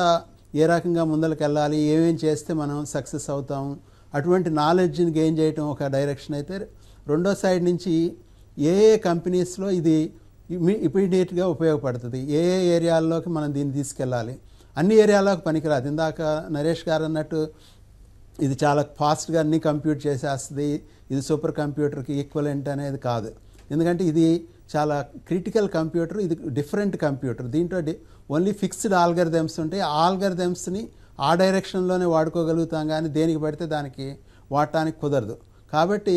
ఏ రకంగా ముందరికి వెళ్ళాలి, ఏమేం చేస్తే మనం సక్సెస్ అవుతాము, అటువంటి నాలెడ్జ్ని గెయిన్ చేయటం ఒక డైరెక్షన్ అయితే, రెండో సైడ్ నుంచి ఏ కంపెనీస్లో ఇది ఇమీడియట్గా ఉపయోగపడుతుంది, ఏ ఏరియాల్లోకి మనం దీన్ని తీసుకెళ్ళాలి. అన్ని ఏరియాల్లోకి పనికిరాదు. ఇందాక నరేష్ గారు అన్నట్టు ఇది చాలా ఫాస్ట్గా అన్ని కంప్యూట్ చేసేస్తుంది, ఇది సూపర్ కంప్యూటర్కి ఈక్వలెంట్ అనేది కాదు. ఎందుకంటే ఇది చాలా క్రిటికల్ కంప్యూటర్, ఇది డిఫరెంట్ కంప్యూటర్. దీంట్లో ఓన్లీ ఫిక్స్డ్ ఆల్గరిథమ్స్ ఉంటాయి. ఆ ఆల్గరిథమ్స్ని ఆ డైరెక్షన్లోనే వాడుకోగలుగుతాం, కానీ దేనికి పడితే దానికి వాడటానికి కుదరదు. కాబట్టి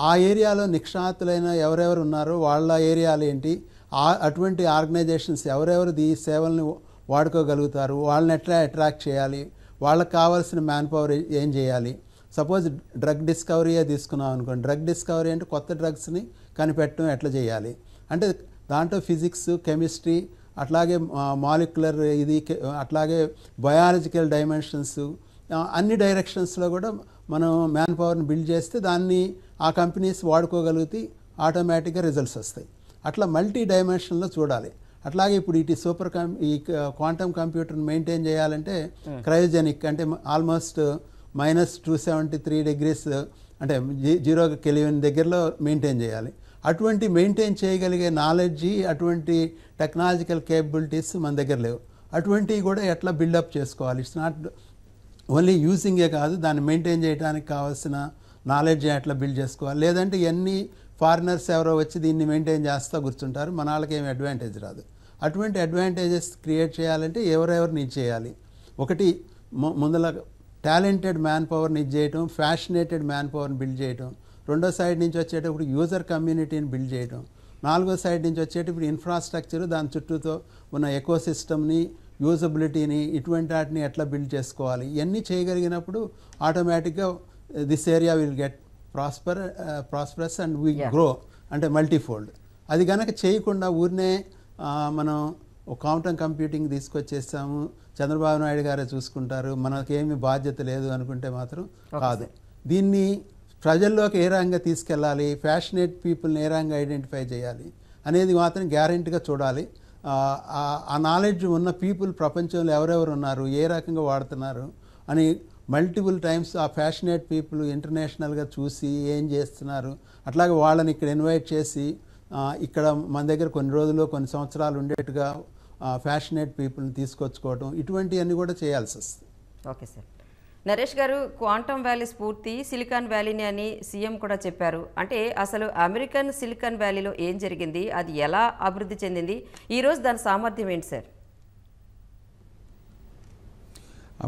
ఆ ఏరియాలో నిష్ణాతులైన ఎవరెవరు ఉన్నారో వాళ్ళ ఏరియాలు ఏంటి, అటువంటి ఆర్గనైజేషన్స్ ఎవరెవరు ఈ సేవల్ని వాడుకోగలుగుతారు, వాళ్ళని ఎట్లా అట్రాక్ట్ చేయాలి, వాళ్ళకి కావాల్సిన మ్యాన్ పవర్ ఏం చేయాలి. సపోజ్ డ్రగ్ డిస్కవరీయే తీసుకున్నాం అనుకోండి, డ్రగ్ డిస్కవరీ అంటే కొత్త డ్రగ్స్ని కనిపెట్టడం ఎట్లా చేయాలి అంటే దాంట్లో ఫిజిక్స్, కెమిస్ట్రీ, అట్లాగే మాలిక్యులర్ అట్లాగే బయాలజికల్ డైమెన్షన్స్, అన్ని డైరెక్షన్స్లో కూడా మనం మ్యాన్ పవర్ని బిల్డ్ చేస్తే దాన్ని ఆ కంపెనీస్ వాడుకోగలిగితే ఆటోమేటిక్గా రిజల్ట్స్ వస్తాయి. అట్లా మల్టీ డైమెన్షన్లో చూడాలి. అట్లాగే ఇప్పుడు ఈ క్వాంటమ్ కంప్యూటర్ని మెయింటైన్ చేయాలంటే క్రయోజెనిక్ అంటే ఆల్మోస్ట్ -273 degrees అంటే 0 Kelvin దగ్గరలో మెయింటైన్ చేయాలి. అటువంటి మెయింటైన్ చేయగలిగే నాలెడ్జి, అటువంటి టెక్నాలజికల్ కేపబిలిటీస్ మన దగ్గర లేవు. అటువంటివి కూడా ఎట్లా బిల్డప్ చేసుకోవాలి. ఇట్స్ నాట్ ఓన్లీ యూజింగే కాదు, దాన్ని మెయింటైన్ చేయడానికి కావాల్సిన నాలెడ్జ్ ఎట్లా బిల్డ్ చేసుకోవాలి. లేదంటే ఎన్ని ఫారినర్స్ ఎవరో వచ్చి దీన్ని మెయింటైన్ చేస్తూ కూర్చుంటారు, మన వాళ్ళకి ఏమి అడ్వాంటేజ్ రాదు. అటువంటి అడ్వాంటేజెస్ క్రియేట్ చేయాలంటే ఎవరెవరిని ఇది చేయాలి. ఒకటి ముందల టాలెంటెడ్ మ్యాన్ పవర్ని ఇది చేయటం, ఫ్యాషనేటెడ్ మ్యాన్ పవర్ని బిల్డ్ చేయటం. రెండో సైడ్ నుంచి వచ్చేటప్పుడు యూజర్ కమ్యూనిటీని బిల్డ్ చేయటం. నాలుగో సైడ్ నుంచి వచ్చేటప్పుడు ఇన్ఫ్రాస్ట్రక్చర్, దాని చుట్టూతో ఉన్న ఎకోసిస్టమ్ని, యూజబిలిటీని, ఇటువంటి వాటిని ఎట్లా బిల్డ్ చేసుకోవాలి. ఇవన్నీ చేయగలిగినప్పుడు ఆటోమేటిక్గా this area will get prosperous and we grow అంటే మల్టీఫోల్డ్. అది కనుక చేయకుండా ఊరినే మనం క్వాంటమ్ కంప్యూటింగ్ తీసుకొచ్చేస్తాము, చంద్రబాబు నాయుడు గారే చూసుకుంటారు, మనకేమి బాధ్యత లేదు అనుకుంటే మాత్రం కాదు. దీన్ని ప్రజల్లోకి ఏ రకంగా తీసుకెళ్ళాలి, ఫ్యాషనేట్ పీపుల్ని ఏ రకంగా ఐడెంటిఫై చేయాలి అనేది మాత్రం గ్యారెంటీగా చూడాలి. ఆ నాలెడ్జ్ ఉన్న పీపుల్ ప్రపంచంలో ఎవరెవరు ఉన్నారు, ఏ రకంగా వాడుతున్నారు అని మల్టిపుల్ టైమ్స్ ఆ ఫ్యాషనేట్ పీపుల్ ఇంటర్నేషనల్గా చూసి ఏం చేస్తున్నారు, అట్లాగే వాళ్ళని ఇక్కడ ఇన్వైట్ చేసి ఇక్కడ మన దగ్గర కొన్ని రోజులు కొన్ని సంవత్సరాలు ఉండేట్టుగా ఫ్యాషనేట్ పీపుల్ని తీసుకొచ్చుకోవటం, ఇటువంటివన్నీ కూడా చేయాల్సి వస్తుంది. Okay sir. Naresh garu, quantum valley స్ఫూర్తి సిలికాన్ వ్యాలీని అని సీఎం కూడా చెప్పారు. అంటే అసలు అమెరికన్ సిలికాన్ వ్యాలీలో ఏం జరిగింది, అది ఎలా అభివృద్ధి చెందింది, ఈరోజు దాని సామర్థ్యం ఏంటి సార్?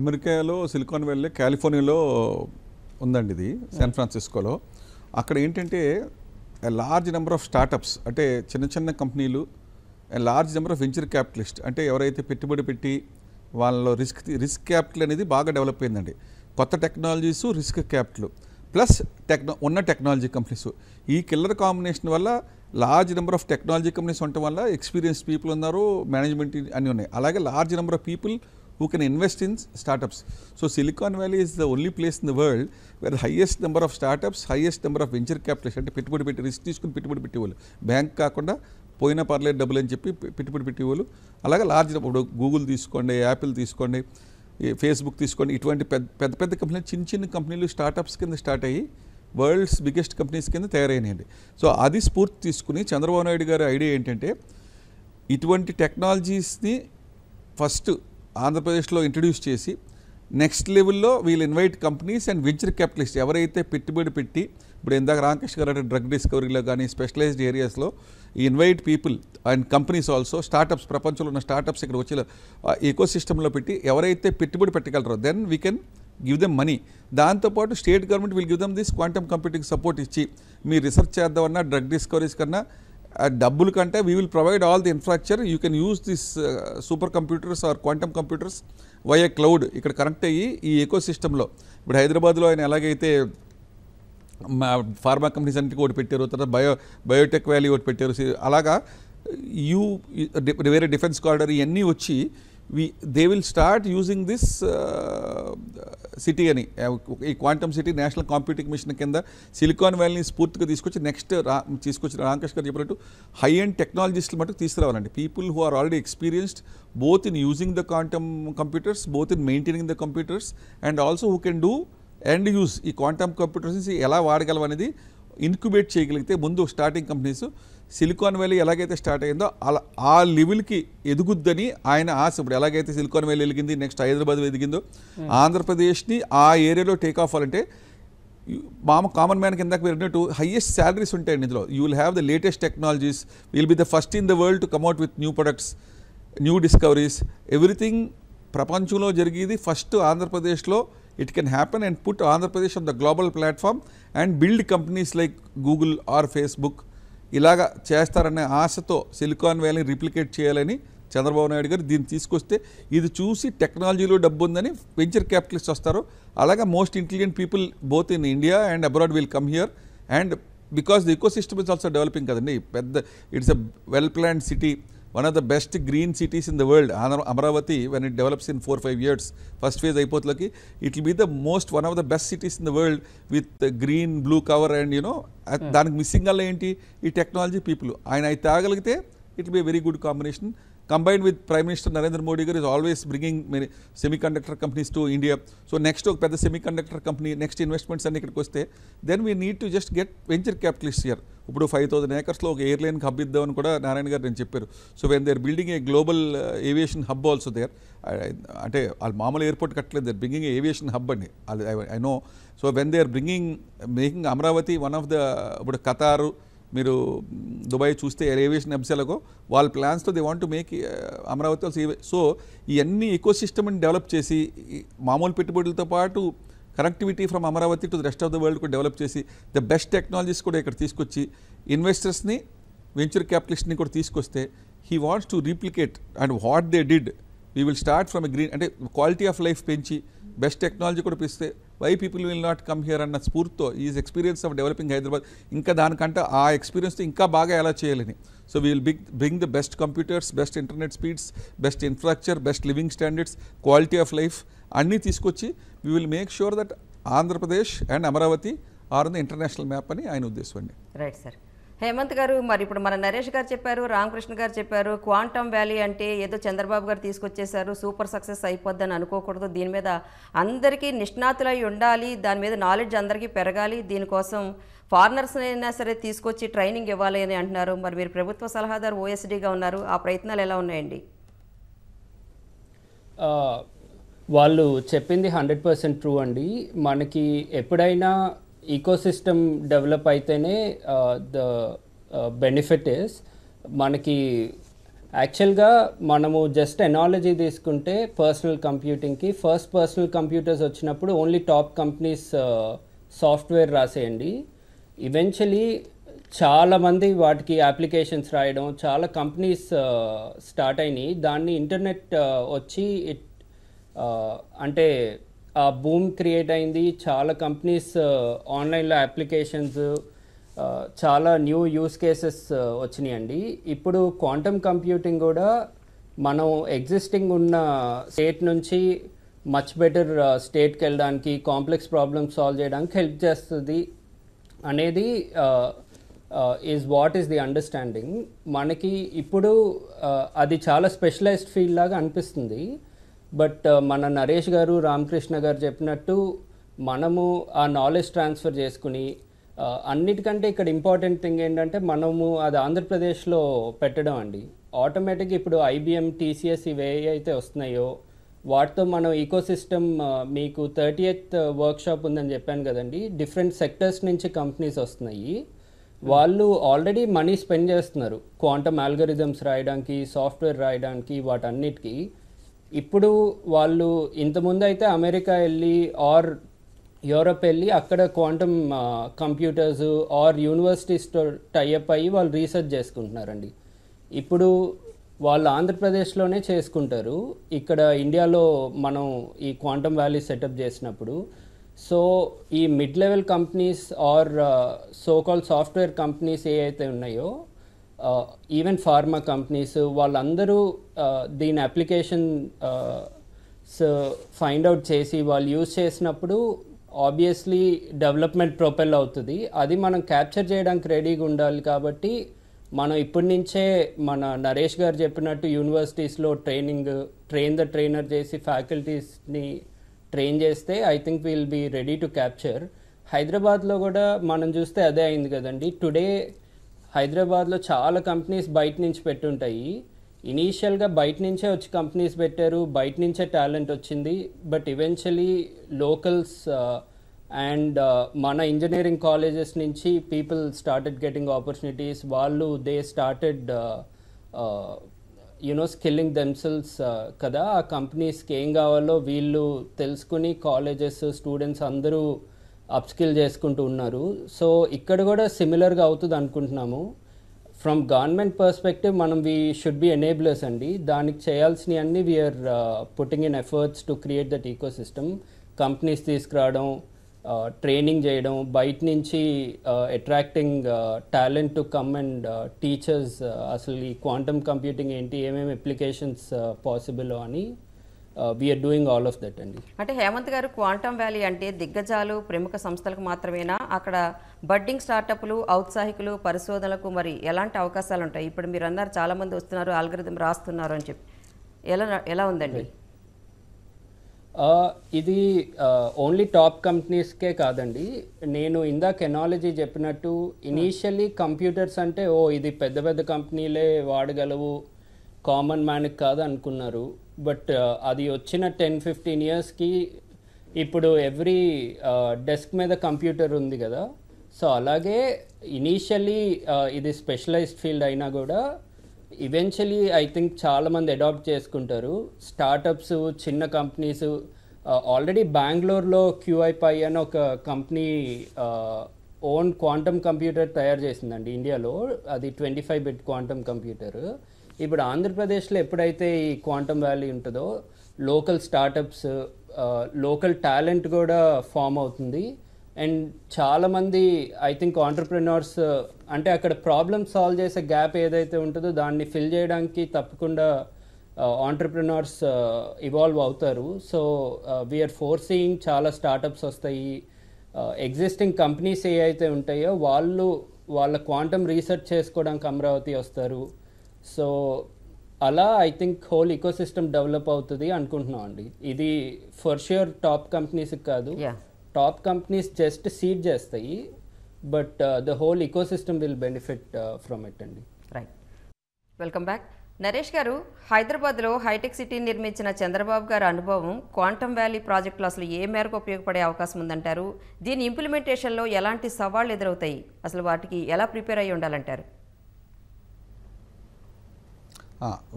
అమెరికాలో సిలికాన్ వ్యాలీ కాలిఫోర్నియాలో ఉందండి, ఇది శాన్ ఫ్రాన్సిస్కోలో. అక్కడ ఏంటంటే లార్జ్ నెంబర్ ఆఫ్ స్టార్టప్స్ అంటే చిన్న చిన్న కంపెనీలు, large number of venture capitalist అంటే ఎవరైతే పెట్టుబడి పెట్టి వాళ్ళలో రిస్క్ క్యాపిటల్ అనేది బాగా డెవలప్ అయిందండి. కొత్త టెక్నాలజీస్, రిస్క్ క్యాపిటల్ ప్లస్ ఉన్న టెక్నాలజీ కంపెనీస్, ఈ కిల్లర్ కాంబినేషన్ వల్ల large number of technology companies ఉండటం వల్ల ఎక్స్పీరియన్స్ పీపుల్ ఉన్నారు, మేనేజ్మెంట్ అన్నీ ఉన్నాయి. అలాగే large number of people who can invest in startups. So Silicon Valley is the only place in the world where the highest number of startups, highest number of venture capitalists అంటే పెట్టుబడి పెట్టి risk తీసుకుని పెట్టుబడి పెట్టేవాళ్ళు, bank కాకుండా పోయినా పర్లేదు డబ్బులు అని చెప్పి పెట్టుబడి పెట్టేవాళ్ళు. అలాగే లార్జ్ ఇప్పుడు గూగుల్ తీసుకోండి, యాపిల్ తీసుకోండి, ఫేస్బుక్ తీసుకోండి, ఇటువంటి పెద్ద పెద్ద కంపెనీలు చిన్న చిన్న కంపెనీలు స్టార్టప్స్ కింద స్టార్ట్ అయ్యి వరల్డ్స్ బిగ్గెస్ట్ కంపెనీస్ కింద తయారైనాయండి. సో అది స్ఫూర్తి తీసుకుని చంద్రబాబు నాయుడు గారి ఐడియా ఏంటంటే ఇటువంటి టెక్నాలజీస్ని ఫస్ట్ ఆంధ్రప్రదేశ్లో ఇంట్రడ్యూస్ చేసి నెక్స్ట్ లెవెల్లో వీళ్ళు invite companies and venture capitalist ఎవరైతే పెట్టుబడి పెట్టి, ఇప్పుడు ఇందాక రామకృష్ణ గారు అంటే డ్రగ్ డిస్కవరీలో కానీ స్పెషలైజ్డ్ ఏరియాస్లో ఈ invite people and companies also startups, ప్రపంచంలో ఉన్న స్టార్టప్స్ ఇక్కడ వచ్చే ఎకో సిస్టంలో పెట్టి ఎవరైతే పెట్టుబడి పెట్టగలరో then we can give them money. దాంతోపాటు state government will give them this quantum computing support ఇచ్చి మీరు రీసెర్చ్ చేద్దామన్నా డ్రగ్ డిస్కవరీస్ కన్నా డబ్బుల కంటే we will provide all the infrastructure, you can use this super computers or quantum computers via cloud ఇక్కడ connect అయ్యి ఈ ఎకో సిస్టంలో. ఇప్పుడు హైదరాబాద్లో ఆయన ఎలాగైతే ఫార్మా కంపెనీస్ అన్నిటికీ ఒకటి పెట్టారు, తర్వాత బయోటెక్ వ్యాలీ ఒకటి పెట్టారు, అలాగా వేరే డిఫెన్స్ కారిడార్ ఇవన్నీ వచ్చి they will start using this city అని, ఈ quantum city national computing machine కింద సిలికాన్ వ్యాలీని స్ఫూర్తిగా తీసుకొచ్చి తీసుకొచ్చిన రామకృష్ణ గారు చెప్పినట్టు హై అండ్ టెక్నాలజిస్టులు మటుకు తీసుకురావాలండి. People who are already experienced both in using the quantum computers, both in maintaining the computers and also who can do and use ఈ క్వాంటమ్ కంప్యూటర్స్ ఎలా వాడగలం అనేది ఇన్క్యుబేట్ చేయగలిగితే ముందు స్టార్టింగ్ కంపెనీస్ సిలికాన్ వ్యాలీ ఎలాగైతే స్టార్ట్ అయిందో అలా ఆ లెవెల్కి ఎదుగుద్దని ఆయన ఆశ. ఇప్పుడు ఎలాగైతే సిలికాన్ వ్యాలీ ఎదిగింది, నెక్స్ట్ హైదరాబాద్ ఎదిగిందో ఆంధ్రప్రదేశ్ని ఆ ఏరియాలో టేక్ ఆఫ్ అవ్వాలంటే కామన్ మ్యాన్ కింద మీరు అన్నట్టు హైయెస్ట్ శాలరీస్ ఉంటాయండి ఇందులో. You will have the latest technologies, will be the first in the world to come at with new products, new discoveries, everything ప్రపంచంలో జరిగేది ఫస్ట్ ఆంధ్రప్రదేశ్లో. It can happen and put Andhra Pradesh on the global platform and build companies like Google or Facebook. ఇలాగా చేస్తారనే ఆశతో silicon వ్యాలీని replicate చేయాలని చంద్రబాబు నాయుడు గారు దీన్ని తీసుకొస్తే ఇది చూసి టెక్నాలజీలో డబ్బు ఉందని వెంచర్ క్యాపిటలిస్ట్ వస్తారు. అలాగే most intelligent people both in India and abroad will come here and because the eco system is also developing కదండి. పెద్ద it's a well planned city, one of the best green cities in the world. Amaravati when it develops in 4-5 years first phase అయిపోతులకి it will be the one of the best cities in the world with green blue cover and దానికి missing అలా ఏంటి ఈ technology people. ఆయన అవి తేగలిగితే it will be a very good combination. Combined with Prime Minister Narendra Modi garu is always bringing many semiconductor companies to India. So next ఒక పెద్ద semiconductor company next investments అన్ని ఇక్కడికి వస్తే then we need to just get venture capitalists here. ఇప్పుడు 5,000 acres లో ఒక airline hub ఇద్దామని కూడా నారాయణ గారు నేను చెప్పారు. So when they are building a global aviation hub also there, అంటే వాళ్ళు మామూలు ఎయిర్పోర్ట్ కట్టలేదు, they are bringing aviation hub అండి. I know. So when they are making Amaravati one of the, ఇప్పుడు ఖతారు మీరు దుబాయ్ చూస్తే ఏవియేషన్ హబ్స్లకు వాళ్ళ ప్లాన్స్తో they want to make Amaravati also. So ఇవన్నీ ఎకో సిస్టమ్ని డెవలప్ చేసి మామూలు పెట్టుబడులతో పాటు connectivity from Amaravati to the rest of the world కూడా డెవలప్ చేసి ద బెస్ట్ టెక్నాలజీస్ కూడా ఇక్కడ తీసుకొచ్చి ఇన్వెస్టర్స్ని వెంచర్ క్యాపిటలిస్ట్ని కూడా తీసుకొస్తే he wants to replicate and what they did. We will start from a green, అంటే క్వాలిటీ ఆఫ్ లైఫ్ పెంచి బెస్ట్ టెక్నాలజీ కూడా పిస్తే why people will not come here అన్న స్ఫూర్తితో is experience of developing Hyderabad. ఇంకా దానికంటే ఆ ఎక్స్పీరియన్స్తో ఇంకా బాగా ఎలా చేయాలని. So we will bring the best computers, best internet speeds, best infrastructure, best living standards, quality of life అన్నీ తీసుకొచ్చి we will make sure that Andhra Pradesh and Amaravati are the international map అని ఆయన ఉద్దేశం అండి. Right sir. హేమంత్ గారు, మరి ఇప్పుడు మన నరేష్ గారు చెప్పారు, రామకృష్ణ గారు చెప్పారు, క్వాంటమ్ వ్యాలీ అంటే ఏదో చంద్రబాబు గారు తీసుకొచ్చేశారు, సూపర్ సక్సెస్ అయిపోద్దని అనుకోకూడదు, దీని మీద అందరికీ నిష్ణాతులై ఉండాలి, దాని మీద నాలెడ్జ్ అందరికీ పెరగాలి, దీనికోసం ఫారినర్స్ అయినా సరే తీసుకొచ్చి ట్రైనింగ్ ఇవ్వాలి అని అంటున్నారు. మరి మీరు ప్రభుత్వ సలహాదారు ఓఎస్డీగా ఉన్నారు, ఆ ప్రయత్నాలు ఎలా ఉన్నాయండి? వాళ్ళు చెప్పింది 100% ట్రూ అండి. మనకి ఎప్పుడైనా ఈకోసిస్టమ్ డెవలప్ అయితేనే ద బెనిఫిట్ ఇస్ మనకి. యాక్చువల్గా మనము జస్ట్ ఎనాలజీ తీసుకుంటే పర్సనల్ కంప్యూటింగ్కి ఫస్ట్ పర్సనల్ కంప్యూటర్స్ వచ్చినప్పుడు ఓన్లీ టాప్ కంపెనీస్ సాఫ్ట్వేర్ రాసేయండి. ఈవెన్చువలీ చాలామంది వాటికి అప్లికేషన్స్ రాయడం, చాలా కంపెనీస్ స్టార్ట్ అయినాయి. దాన్ని ఇంటర్నెట్ వచ్చి అంటే ఆ బూమ్ క్రియేట్ అయింది. చాలా కంపెనీస్ ఆన్లైన్లో అప్లికేషన్స్, చాలా న్యూ యూస్ కేసెస్ వచ్చినాయండి. ఇప్పుడు క్వాంటమ్ కంప్యూటింగ్ కూడా మనం ఎగ్జిస్టింగ్ ఉన్న స్టేట్ నుంచి మచ్ బెటర్ స్టేట్కి వెళ్ళడానికి, కాంప్లెక్స్ ప్రాబ్లమ్స్ సాల్వ్ చేయడానికి హెల్ప్ చేస్తుంది అనేది is what is the understanding. మనకి ఇప్పుడు అది చాలా స్పెషలైజ్డ్ ఫీల్డ్ లాగా అనిపిస్తుంది. బట్ మన నరేష్ గారు, రామకృష్ణ గారు చెప్పినట్టు మనము ఆ నాలెడ్జ్ ట్రాన్స్ఫర్ చేసుకుని, అన్నిటికంటే ఇక్కడ ఇంపార్టెంట్ థింగ్ ఏంటంటే మనము అది ఆంధ్రప్రదేశ్లో పెట్టడం అండి. ఆటోమేటిక్గా ఇప్పుడు IBM, TCS ఇవి అయితే వస్తున్నాయో వాటితో మనం ఈకోసిస్టమ్, మీకు 30th వర్క్షాప్ ఉందని చెప్పాను కదండి, డిఫరెంట్ సెక్టర్స్ నుంచి కంపెనీస్ వస్తున్నాయి. వాళ్ళు ఆల్రెడీ మనీ స్పెండ్ చేస్తున్నారు క్వాంటమ్ ఆల్గరిథమ్స్ రాయడానికి, సాఫ్ట్వేర్ రాయడానికి, వాటన్నిటికీ. ఇప్పుడు వాళ్ళు ఇంతకుముందు అయితే అమెరికా వెళ్ళి ఆర్ యూరప్ వెళ్ళి అక్కడ క్వాంటమ్ కంప్యూటర్స్ ఆర్ యూనివర్సిటీస్తో టైఅప్ అయ్యి వాళ్ళు రీసెర్చ్ చేసుకుంటున్నారండి. ఇప్పుడు వాళ్ళు ఆంధ్రప్రదేశ్లోనే చేసుకుంటారు. ఇక్కడ ఇండియాలో మనం ఈ క్వాంటమ్ వ్యాలీ సెటప్ చేసినప్పుడు, సో ఈ mid level companies or so called software companies ఏ అయితే ఉన్నాయో, ఈవెన్ ఫార్మా కంపెనీస్, వాళ్ళందరూ దీని అప్లికేషన్ ఫైండ్ అవుట్ చేసి వాళ్ళు యూజ్ చేసినప్పుడు ఆబ్వియస్లీ డెవలప్మెంట్ ప్రొపెల్ అవుతుంది. అది మనం క్యాప్చర్ చేయడానికి రెడీగా ఉండాలి. కాబట్టి మనం ఇప్పటి నుంచే మన నరేష్ గారు చెప్పినట్టు యూనివర్సిటీస్లో ట్రైన్ ద ట్రైనర్ చేసి ఫ్యాకల్టీస్ని ట్రైన్ చేస్తే I think will be ready to capture. హైదరాబాద్లో కూడా మనం చూస్తే అదే అయింది కదండి. టుడే హైదరాబాద్లో చాలా కంపెనీస్ బయట నుంచి పెట్టుంటాయి. ఇనీషియల్గా బయట నుంచే వచ్చి కంపెనీస్ పెట్టారు, బయట నుంచే టాలెంట్ వచ్చింది. బట్ ఈవెన్చువలీ లోకల్స్ అండ్ మన ఇంజనీరింగ్ కాలేజెస్ నుంచి పీపుల్ స్టార్టెడ్ గెటింగ్ ఆపర్చునిటీస్. వాళ్ళు దే స్టార్టెడ్ స్కిల్లింగ్ దెమ్సెల్స్ కదా. ఆ కంపెనీస్కి ఏం కావాలో వీళ్ళు తెలుసుకుని కాలేజెస్, స్టూడెంట్స్ అందరూ అప్స్కిల్ చేసుకుంటూ ఉన్నారు. సో ఇక్కడ కూడా సిమిలర్గా అవుతుంది అనుకుంటున్నాము. ఫ్రమ్ గవర్నమెంట్ పర్స్పెక్టివ్ మనం వీ షుడ్ బి ఎనేబులర్స్ అండి. దానికి చేయాల్సినవి అన్నీ we're putting in efforts to create that ecosystem. Companies తీసుకురావడం, ట్రైనింగ్ చేయడం, బయట నుంచి attracting talent to come and teachers అసలు ఈ క్వాంటమ్ కంప్యూటింగ్ ఏంటి, ఏమేమి అప్లికేషన్స్ పాసిబుల్ అని we're doing all of that అండి. అంటే హేమంత్ గారు, క్వాంటమ్ వ్యాలీ అంటే దిగ్గజాలు ప్రముఖ సంస్థలకు మాత్రమేనా? అక్కడ బడ్డింగ్ స్టార్టప్లు, ఔత్సాహికులు, పరిశోధనలకు మరి ఎలాంటి అవకాశాలు ఉంటాయి? ఇప్పుడు మీరు అన్నారు చాలామంది వస్తున్నారు, ఆల్గరిథం రాస్తున్నారు అని చెప్పి, ఎలా ఉందండి? ఇది ఓన్లీ టాప్ కంపెనీస్కే కాదండి. నేను ఇందాక ఎనాలజీ చెప్పినట్టు ఇనీషియల్లీ కంప్యూటర్స్ అంటే ఇది పెద్ద పెద్ద కంపెనీలే వాడగలవు, కామన్ మ్యాన్కి కాదు అనుకున్నారు. బట్ అది వచ్చిన 10-15 ఇయర్స్కి ఇప్పుడు ఎవ్రీ డెస్క్ మీద కంప్యూటర్ ఉంది కదా. సో అలాగే ఇనీషియల్లీ ఇది స్పెషలైజ్డ్ ఫీల్డ్ అయినా కూడా ఈవెన్చువలీ ఐ థింక్ చాలామంది అడాప్ట్ చేసుకుంటారు. స్టార్టప్స్, చిన్న కంపెనీస్. ఆల్రెడీ బెంగళూరులో QIPI అని ఒక కంపెనీ ఓన్ క్వాంటమ్ కంప్యూటర్ తయారు చేసిందండి ఇండియాలో. అది 25-bit క్వాంటమ్ కంప్యూటర్. ఇప్పుడు ఆంధ్రప్రదేశ్లో ఎప్పుడైతే ఈ క్వాంటమ్ వ్యాలీ ఉంటుందో లోకల్ స్టార్టప్స్, లోకల్ టాలెంట్ కూడా ఫామ్ అవుతుంది. అండ్ చాలామంది ఐ థింక్ ఆంటర్ప్రెన్యూర్స్ అంటే అక్కడ ప్రాబ్లమ్ సాల్వ్ చేసే గ్యాప్ ఏదైతే ఉంటుందో దాన్ని ఫిల్ చేయడానికి తప్పకుండా ఆంటర్ప్రెన్యూర్స్ ఇవాల్వ్ అవుతారు. సో వీఆర్ ఫోర్సీయింగ్ చాలా స్టార్టప్స్ వస్తాయి. ఎగ్జిస్టింగ్ కంపెనీస్ ఏ అయితే ఉంటాయో వాళ్ళ క్వాంటమ్ రీసెర్చ్ చేసుకోవడానికి అమరావతి వస్తారు. సో అలా I think whole ecosystem develop అవుతుంది అనుకుంటున్నాం అండి. ఇది ఫర్ ష్యూర్ టాప్ కంపెనీస్కి కాదు, టాప్ కంపెనీస్ జస్ట్ సీడ్ చేస్తాయి, but the whole ecosystem will benefit from it అండి. Right, welcome back. Naresh garu, హైదరాబాద్లో హైటెక్ సిటీ నిర్మించిన చంద్రబాబు గారి అనుభవం క్వాంటమ్ వ్యాలీ ప్రాజెక్టులో అసలు ఏ మేరకు ఉపయోగపడే అవకాశం ఉందంటారు? దీని ఇంప్లిమెంటేషన్లో ఎలాంటి సవాళ్ళు ఎదురవుతాయి? అసలు వాటికి ఎలా ప్రిపేర్ అయ్యి ఉండాలంటారు?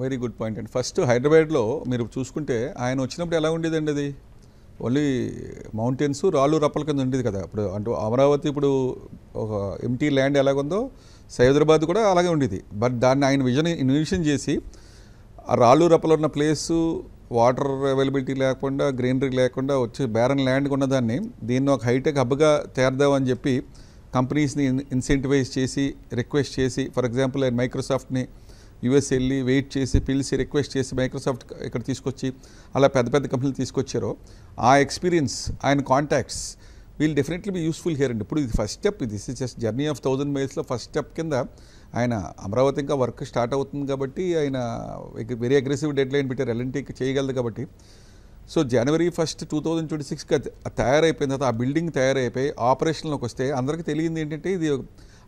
వెరీ గుడ్ పాయింట్ అండి. ఫస్ట్ హైదరాబాద్లో మీరు చూసుకుంటే ఆయన వచ్చినప్పుడు ఎలా ఉండేదండి? అది ఓన్లీ మౌంటైన్స్, రాళ్ళు రప్పల కింద ఉండేది కదా. ఇప్పుడు అంటే అమరావతి ఇప్పుడు ఒక ఎంటీ ల్యాండ్ ఎలాగుందో హైదరాబాద్ కూడా అలాగే ఉండేది. బట్ దాన్ని ఆయన ఇన్విజన్ చేసి ఆ రాళ్ళు రప్పలు ఉన్న ప్లేసు, వాటర్ అవైలబిలిటీ లేకుండా, గ్రీనరీ లేకుండా వచ్చి బ్యారన్ ల్యాండ్ ఉన్నదాన్ని దీన్ని ఒక హైటెక్ హబ్గా తేరదామని చెప్పి కంపెనీస్ని ఇన్సెంటివైజ్ చేసి, రిక్వెస్ట్ చేసి, ఫర్ ఎగ్జాంపుల్ ఆయన మైక్రోసాఫ్ట్ని యూఎస్ వెళ్ళి వెయిట్ చేసి, పిలిచి, రిక్వెస్ట్ చేసి మైక్రోసాఫ్ట్ ఇక్కడ తీసుకొచ్చి అలా పెద్ద పెద్ద కంపెనీలు తీసుకొచ్చారో ఆ ఎక్స్పీరియన్స్, ఆయన contacts will definitely be useful here అండి. ఇప్పుడు ఇది first step, this is just journey of 1000 miles first step కింద ఆయన అమరావతి ఇంకా వర్క్ స్టార్ట్ అవుతుంది కాబట్టి ఆయన వెరీ అగ్రెసివ్ డెడ్ లైన్ పెట్టారు, ఎల్ఎన్టీకి చేయగలదు కాబట్టి. సో January 1, 2026కి తయారైపోయిన తర్వాత ఆ బిల్డింగ్ తయారైపోయి ఆపరేషన్లోకి వస్తే అందరికీ తెలియంది ఏంటంటే ఇది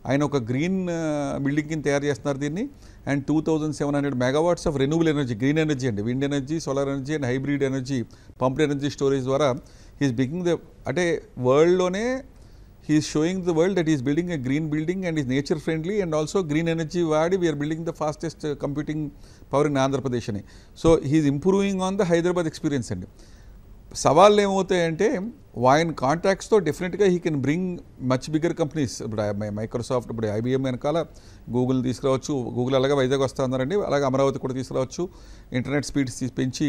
ఆయన ఒక గ్రీన్ బిల్డింగ్ కింద తయారు చేస్తున్నారు దీన్ని. And 2700 megawatts of renewable energy, green energy అండి, wind energy, solar energy and hybrid energy, pumped energy storage ద్వారా హీఈస్ బిగింగ్ ద అంటే వరల్డ్లోనే he's showing the world that is building a green building and is nature friendly and also green energy వాడి we're building the fastest computing power in Andhra Pradesh అని. So he's improving on the Hyderabad experience అండి. సవాళ్ళు ఏమవుతాయంటే ఆయన కాంట్రాక్ట్స్తో డెఫినెట్గా he can bring much bigger companies. ఇప్పుడు Microsoft, ఇప్పుడు IBM వెనకాల గూగుల్ తీసుకురావచ్చు, గూగుల్ అలాగే వైజాగ్ వస్తూ ఉన్నారండి, అలాగే అమరావతి కూడా తీసుకురావచ్చు, ఇంటర్నెట్ స్పీడ్స్ పెంచి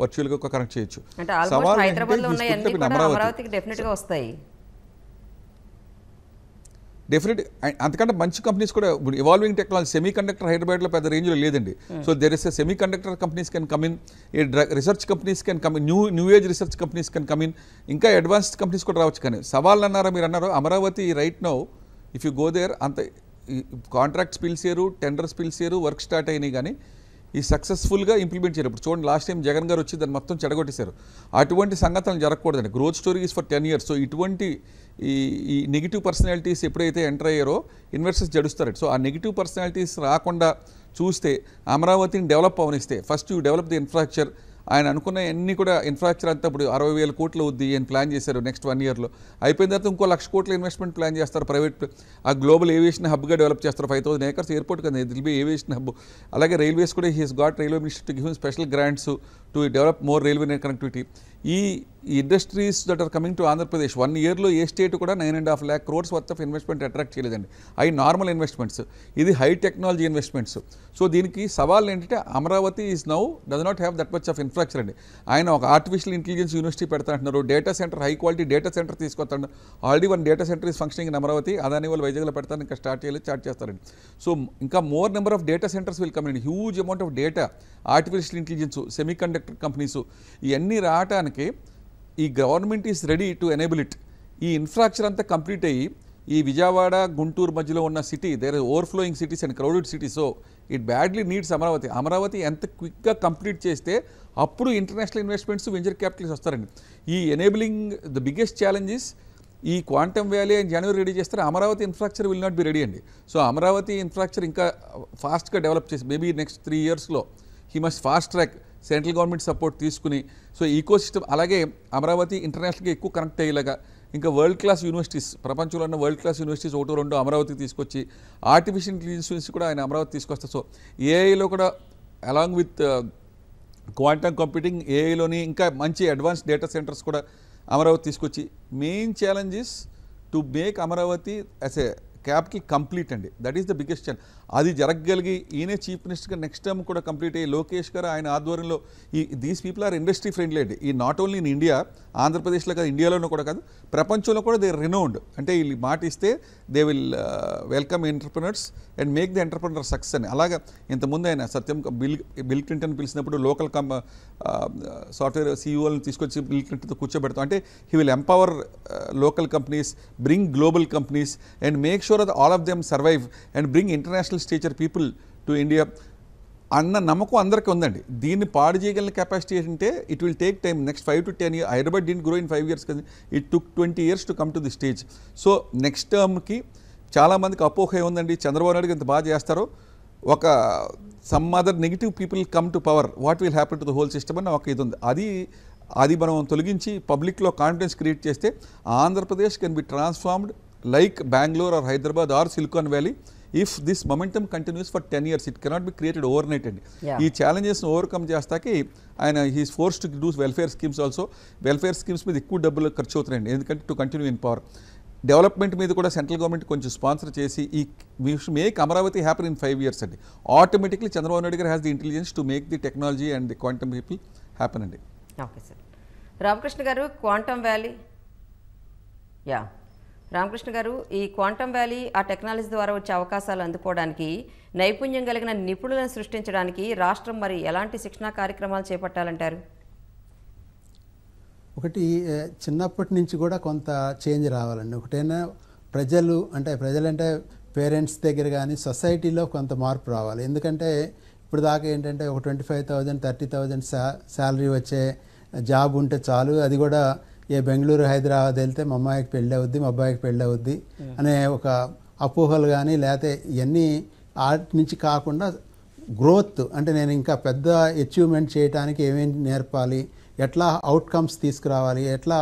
వర్చువల్గా కనెక్ట్ చేయొచ్చు. డెఫినెట్ అంతకంటే మంచి కంపెనీస్ కూడా ఇప్పుడు ఇవాల్వింగ్ టెక్నాలజీ, సెమీ కండక్టర్ హైదరాబాద్లో పెద్ద రేంజ్లో లేదండి. So there is a semi conductor companies can come in, a research companies can come in, new age research companies can come in, ఇంకా అడ్వాన్స్డ్ కంపెనీస్ కూడా రావచ్చు. కానీ సవాళ్ళు అన్నారా మీరు అన్నారు, Amaravati right now if you go there అంత contracts పిలిచారు, టెండర్స్ పిలిచారు, వర్క్ స్టార్ట్ అయినాయి, కానీ ఈ సక్సెస్ఫుల్గా ఇంప్లిమెంట్ చేయరు. ఇప్పుడు చూడండి లాస్ట్ టైం జగన్ గారు వచ్చి దాన్ని మొత్తం చెడగొట్టేశారు. అటువంటి సంగతులు జరగకూడదండి. Growth story is for 10 years. So ఇటువంటి ఈ నెగిటివ్ పర్సనాలిటీస్ ఎప్పుడైతే ఎంటర్ అయ్యారో ఇన్వెస్టర్స్ జడుస్తారు. సో ఆ నెగిటివ్ పర్సనాలిటీస్ రాకుండా చూస్తే అమరావతిని డెవలప్ అవనిస్తే first you develop the infrastructure. ఆయన అనుకున్న అన్ని కూడా ఇన్ఫ్రాస్ట్రక్చర్ అంతా ఇప్పుడు 60,000 కోట్లు అవుద్ది అని ప్లాన్ చేశారు నెక్స్ట్ 1 yearలో. అయిపోయిన తర్వాత ఇంకో 1,00,000 కోట్ల ఇన్వెస్ట్మెంట్ ప్లాన్ చేస్తారు ప్రైవేట్. ఆ గ్లోబల్ ఏవియేషన్ హబ్గా డెవలప్ చేస్తారు. 5,000 acres ఎయిర్పోర్ట్ కదా, it will be aviation hub. అలాగే రైల్వేస్ కూడా he's got railway minister to give special grants to develop more railway connectivity. Industries that are coming to Andhra Pradesh 1 yearలో ఏ state కూడా 9.5 lakh crores worth of investment attract చేయలేదండి. అవి normal investments, ఇది high technology investments. So దీనికి సవాల్ ఏంటంటే Amaravati is now does not have that much of infrastructure అండి. ఆయన ఒక ఆర్టిఫిషియల్ ఇంటెలిజెన్స్ యూనివర్సిటీ పెడతా అంటున్నారు, data center, high quality data center తీసుకొస్తాడు. Already 1 data center is functioning in Amaravati. Adani వాళ్ళు వైజాగ్లో పెడతాను, ఇంకా స్టార్ట్ చేస్తారండి. సో ఇంకా more number of data centers will come అండి. Huge amount of data, artificial intelligence, semi conductor companies, ఇవన్నీ రావడానికి ఈ government is ready to enable it. ఈ ఇన్ఫ్రాస్ట్రక్చర్ అంతా కంప్లీట్ అయ్యి ఈ విజయవాడ గుంటూరు మధ్యలో ఉన్న city, there overflowing cities and crowded city. So it badly needs Amaravati. Amaravati ఎంత క్విక్గా కంప్లీట్ చేస్తే అప్పుడు ఇంటర్నేషనల్ ఇన్వెస్ట్మెంట్స్, వెంచర్ క్యాపిటల్స్ వస్తారండి. ఈ ఎనేబులింగ్ ద బిగ్గెస్ట్ ఛాలెంజెస్ ఈ క్వాంటమ్ వ్యాలీ అని జనవరి రెడీ చేస్తారు. Amaravati infrastructure will not be ready అండి. సో అమరావతి ఇన్ఫ్రాస్ట్రక్చర్ ఇంకా ఫాస్ట్గా డెవలప్ చేసి మేబీ నెక్స్ట్ 3 yearsలో he must fast track central government support తీసుకుని, సో ఈకో సిస్టమ్, అలాగే అమరావతి ఇంటర్నేషనల్గా ఎక్కువ కనెక్ట్ అయ్యేలాగా ఇంకా వరల్డ్ క్లాస్ యూనివర్సిటీస్, ప్రపంచంలో ఉన్న వరల్డ్ క్లాస్ యూనివర్సిటీస్ 1-2 అమరావతికి తీసుకొచ్చి, ఆర్టిఫిషియల్ ఇంటెలిజెన్స్ కూడా ఆయన అమరావతి తీసుకొస్తారు. సో ఏఐలో కూడా అలాంగ్ విత్ క్వాంటమ్ కంప్యూటింగ్, ఏఐలోని ఇంకా మంచి అడ్వాన్స్ డేటా సెంటర్స్ కూడా అమరావతి తీసుకొచ్చి, main challenges to make Amaravati as a capital complete అండి. That is the biggest challenge. అది జరగగలిగి ఈయనే చీఫ్ మినిస్టర్గా నెక్స్ట్ టర్మ్ కూడా కంప్లీట్ అయ్యి లోకేష్ గారు ఆయన ఆధ్వర్యంలో these people are industry friendly అండి. ఈ నాట్ ఓన్లీ ఇన్ ఇండియా, ఆంధ్రప్రదేశ్లో కాదు, ఇండియాలోనూ కూడా కాదు, ప్రపంచంలో కూడా దే రినౌండ్. అంటే వీళ్ళు మాట ఇస్తే they will welcome entrepreneurs and make the entrepreneur success అని. అలాగా ఇంతకుముందు ఆయన సత్యం బిల్ క్లింటన్ పిలిచినప్పుడు లోకల్ సాఫ్ట్వేర్ సీఈఓలను తీసుకొచ్చి బిల్ క్లింటన్తో కూర్చోబెడతాం. అంటే he will empower local companies, bring global companies and make sure that all of them survive and bring international stature people to India అన్న నమ్మకం అందరికీ ఉందండి. దీన్ని పాడు చేయగలిగిన కెపాసిటీ అంటే it will take time. Next 5 to 10 years. Hyderabad didn't grow in 5 years కదా, it took 20 years to come to the stage. So next టర్మ్కి చాలామందికి అపోహ ఉందండి, చంద్రబాబు నాయుడు ఇంత బాగా చేస్తారో ఒక some other negative people come to power, what will happen to the whole system అని ఒక ఇది ఉంది. అది మనం తొలగించి పబ్లిక్లో కాన్ఫిడెన్స్ క్రియేట్ చేస్తే Andhra Pradesh can be transformed like Bangalore or Hyderabad or Silicon Valley if this momentum continues for 10 years. It cannot be created overnight అండి. ఈ ఛాలెంజెస్ని ఓవర్కమ్ చేస్తాకి ఆయన he's force to do welfare schemes also. Welfare schemes మీద ఎక్కువ డబ్బులు ఖర్చు అవుతున్నాయండి, ఎందుకంటే to continue in power. Development మీద కూడా సెంట్రల్ గవర్నమెంట్ కొంచెం స్పాన్సర్ చేసి ఈ make Amaravati happen in 5 years అండి. Automatically Chandrababu Naidu garu has the intelligence to make the technology and the quantum people happen అండి. Okay sir. Ramakrishna garu, quantum valley, Ramakrishna గారు, ఈ క్వాంటమ్ వ్యాలీ ఆ టెక్నాలజీ ద్వారా వచ్చే అవకాశాలు అందుకోవడానికి, నైపుణ్యం కలిగిన నిపుణులను సృష్టించడానికి రాష్ట్రం మరి ఎలాంటి శిక్షణా కార్యక్రమాలు చేపట్టాలంటారు? ఒకటి, చిన్నప్పటి నుంచి కూడా కొంత చేంజ్ రావాలండి. ఒకటైనా ప్రజలంటే పేరెంట్స్ దగ్గర కానీ సొసైటీలో కొంత మార్పు రావాలి. ఎందుకంటే ఇప్పుడు దాకా ఏంటంటే ఒక 25,000 30,000 శాలరీ వచ్చే జాబ్ ఉంటే చాలు, అది కూడా బెంగళూరు హైదరాబాద్ వెళ్తే మా అమ్మాయికి పెళ్ళి అవుద్ది, మా అబ్బాయికి పెళ్ళి అవుద్ది అనే ఒక అపోహలు కానీ, లేకపోతే ఇవన్నీ ఆర్ట్ నుంచి కాకుండా గ్రోత్ అంటే నేను ఇంకా పెద్ద అచీవ్మెంట్ చేయడానికి ఏమేమి నేర్పాలి, ఎట్లా అవుట్కమ్స్ తీసుకురావాలి, ఎట్లా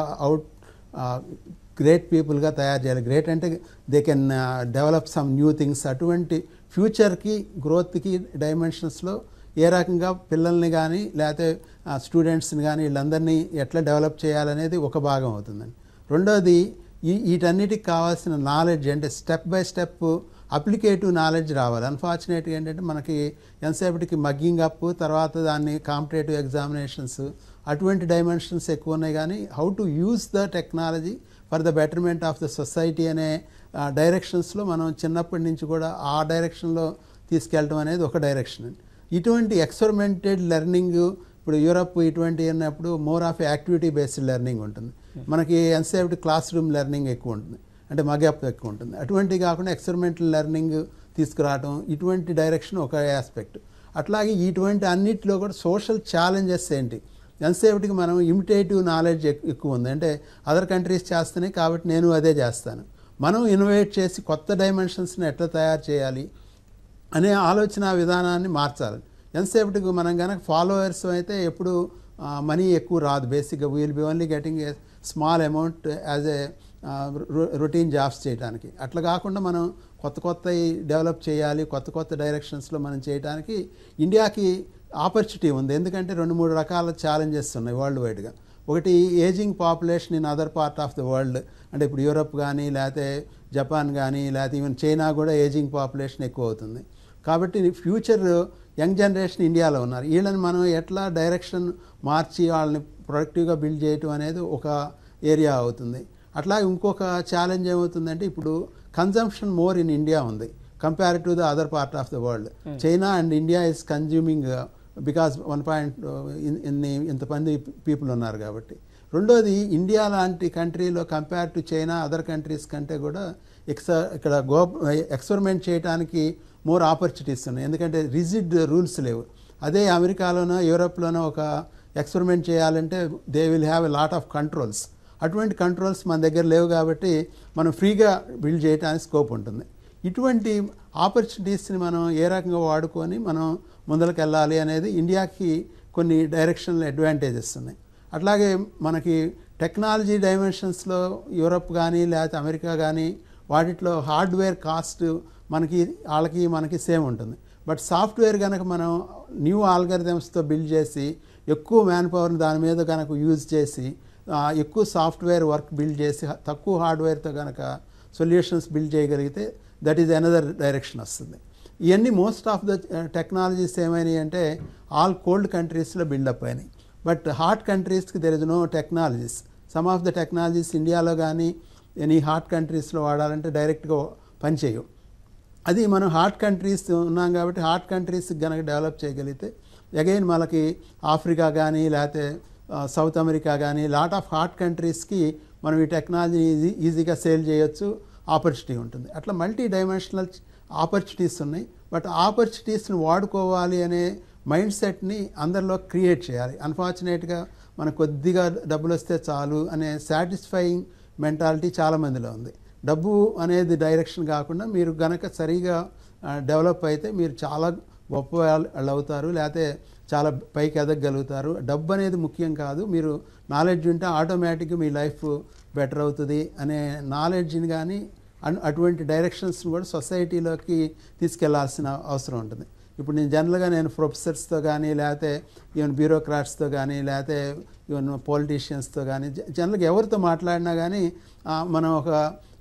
గ్రేట్ పీపుల్గా తయారు చేయాలి. గ్రేట్ అంటే they can develop some new things. అటువంటి ఫ్యూచర్కి గ్రోత్కి డైమెన్షన్స్లో ఏ రకంగా పిల్లల్ని కానీ లేకపోతే స్టూడెంట్స్ని కానీ వీళ్ళందరినీ ఎట్లా డెవలప్ చేయాలనేది ఒక భాగం అవుతుందండి. రెండోది వీటన్నిటికి కావాల్సిన నాలెడ్జ్ అంటే step by step applicative knowledge రావాలి. అన్ఫార్చునేట్గా ఏంటంటే మనకి ఎంతసేపటికి మగ్గింగ్ అప్, తర్వాత దాన్ని కాంపిటేటివ్ ఎగ్జామినేషన్స్, అటువంటి డైమెన్షన్స్ ఎక్కువ ఉన్నాయి. కానీ how to use the technology for the betterment of the society అనే డైరెక్షన్స్లో మనం చిన్నప్పటి నుంచి కూడా ఆ డైరెక్షన్లో తీసుకెళ్ళడం అనేది ఒక డైరెక్షన్ అండి. ఇటువంటి ఎక్స్పెరిమెంటెడ్ లెర్నింగ్ ఇప్పుడు యూరప్ ఇటువంటి అన్నప్పుడు more of activity based learning ఉంటుంది. మనకి ఎంతసేపు క్లాస్ రూమ్ లెర్నింగ్ ఎక్కువ ఉంటుంది, అంటే మగప్ ఎక్కువ ఉంటుంది. అటువంటి కాకుండా ఎక్స్పెరిమెంటల్ లెర్నింగ్ తీసుకురావడం, ఇటువంటి డైరెక్షన్ ఒక ఆస్పెక్ట్. అట్లాగే ఇటువంటి అన్నిటిలో కూడా సోషల్ ఛాలెంజెస్ ఏంటి, ఎంతసేపటికి మనం ఇమిటేటివ్ నాలెడ్జ్ ఎక్కువ ఉంది, అంటే అదర్ కంట్రీస్ చేస్తున్నాయి కాబట్టి నేను అదే చేస్తాను. మనం ఇన్నోవేట్ చేసి కొత్త డైమెన్షన్స్ని ఎట్లా తయారు చేయాలి అనే ఆలోచన విధానాన్ని మార్చాలి. ఎంతసేపటికి మనం కనుక ఫాలోవర్స్ అయితే ఎప్పుడు మనీ ఎక్కువ రాదు. బేసిక్గా will be only getting a small amount as a routine jobs చేయడానికి. అట్లా కాకుండా మనం కొత్త డెవలప్ చేయాలి, కొత్త డైరెక్షన్స్లో మనం చేయడానికి ఇండియాకి ఆపర్చునిటీ ఉంది. ఎందుకంటే 2-3 రకాల ఛాలెంజెస్ ఉన్నాయి వరల్డ్ వైడ్గా. ఒకటి ageing population in other part of the world, అంటే ఇప్పుడు యూరప్ కానీ లేకపోతే జపాన్ కానీ లేకపోతే ఈవెన్ చైనా కూడా ఏజింగ్ పాపులేషన్ ఎక్కువ అవుతుంది. కాబట్టి ఫ్యూచర్ యంగ్ జనరేషన్ ఇండియాలో ఉన్నారు. వీళ్ళని మనం ఎట్లా డైరెక్షన్ మార్చి వాళ్ళని ప్రొడక్టివ్గా బిల్డ్ చేయటం అనేది ఒక ఏరియా అవుతుంది. అట్లాగే ఇంకొక ఛాలెంజ్ ఏమవుతుందంటే ఇప్పుడు కన్జంప్షన్ మోర్ ఇన్ ఇండియా ఉంది compare to the other part of the world. China and India is consuming because 1 ఇంతమంది పీపుల్ ఉన్నారు కాబట్టి. రెండోది ఇండియా లాంటి కంట్రీలో compare to China other countries కంటే కూడా ఇక్కడ ఎక్స్పెరిమెంట్ చేయడానికి మోర్ ఆపర్చునిటీస్ ఉన్నాయి. ఎందుకంటే రిజిడ్ రూల్స్ లేవు. అదే అమెరికాలోనో యూరోప్లోనో ఒక ఎక్స్పెరిమెంట్ చేయాలంటే they will have a lot of controls. అటువంటి కంట్రోల్స్ మన దగ్గర లేవు కాబట్టి మనం ఫ్రీగా బిల్డ్ చేయడానికి స్కోప్ ఉంటుంది. ఇటువంటి ఆపర్చునిటీస్ని మనం ఏ రకంగా వాడుకొని మనం ముందరికి వెళ్ళాలి అనేది ఇండియాకి కొన్ని డైరెక్షనల్ అడ్వాంటేజెస్ ఉన్నాయి. అట్లాగే మనకి టెక్నాలజీ డైమెన్షన్స్లో యూరప్ కానీ లేకపోతే అమెరికా కానీ వాటిలో హార్డ్వేర్ కాస్ట్ మనకి సేమ్ ఉంటుంది. బట్ సాఫ్ట్వేర్ కనుక మనం న్యూ ఆల్గరిథమ్స్తో బిల్డ్ చేసి ఎక్కువ మ్యాన్ పవర్ని దాని మీద కనుక యూజ్ చేసి ఎక్కువ సాఫ్ట్వేర్ వర్క్ బిల్డ్ చేసి తక్కువ హార్డ్వేర్తో కనుక సొల్యూషన్స్ బిల్డ్ చేయగలిగితే దట్ ఈజ్ అనదర్ డైరెక్షన్ వస్తుంది. ఇవన్నీ మోస్ట్ ఆఫ్ ద టెక్నాలజీస్ ఏమైనాయి అంటే ఆల్ కోల్డ్ కంట్రీస్లో బిల్డప్ అయినాయి. బట్ హాట్ కంట్రీస్కి there is no technologies. Some of the technologies ఇండియాలో కానీ ఎనీ హాట్ కంట్రీస్లో వాడాలంటే డైరెక్ట్గా పనిచేయవు. అది మనం హాట్ కంట్రీస్ ఉన్నాం కాబట్టి హాట్ కంట్రీస్ కనుక డెవలప్ చేయగలిగితే అగైన్ మనకి ఆఫ్రికా కానీ లేకపోతే సౌత్ అమెరికా కానీ లాట్ ఆఫ్ హాట్ కంట్రీస్కి మనం ఈ టెక్నాలజీని ఈజీగా సేల్ చేయొచ్చు, ఆపర్చునిటీ ఉంటుంది. అట్లా మల్టీ డైమెన్షనల్ ఆపర్చునిటీస్ ఉన్నాయి. బట్ ఆపర్చునిటీస్ని వాడుకోవాలి అనే మైండ్ సెట్ని అందరిలో క్రియేట్ చేయాలి. అన్ఫార్చునేట్గా మనకు కొద్దిగా డబ్బులు వస్తే చాలు అనే సాటిస్ఫైయింగ్ మెంటాలిటీ చాలామందిలో ఉంది. డబ్బు అనేది డైరెక్షన్ కాకుండా మీరు గనక సరిగా డెవలప్ అయితే మీరు చాలా గొప్ప వాళ్ళు అవుతారు, లేకపోతే చాలా పైకి ఎదగలుగుతారు. డబ్బు అనేది ముఖ్యం కాదు, మీరు నాలెడ్జ్ ఉంటే ఆటోమేటిక్గా మీ లైఫ్ బెటర్ అవుతుంది అనే నాలెడ్జ్ని కానీ అటువంటి డైరెక్షన్స్ని కూడా సొసైటీలోకి తీసుకెళ్లాల్సిన అవసరం ఉంటుంది. ఇప్పుడు జనరల్గా నేను ప్రొఫెసర్స్తో కానీ లేకపోతే ఈవెన్ బ్యూరోక్రాట్స్తో కానీ లేకపోతే ఈవెన్ పొలిటీషియన్స్తో కానీ జనరల్గా ఎవరితో మాట్లాడినా కానీ మనం ఒక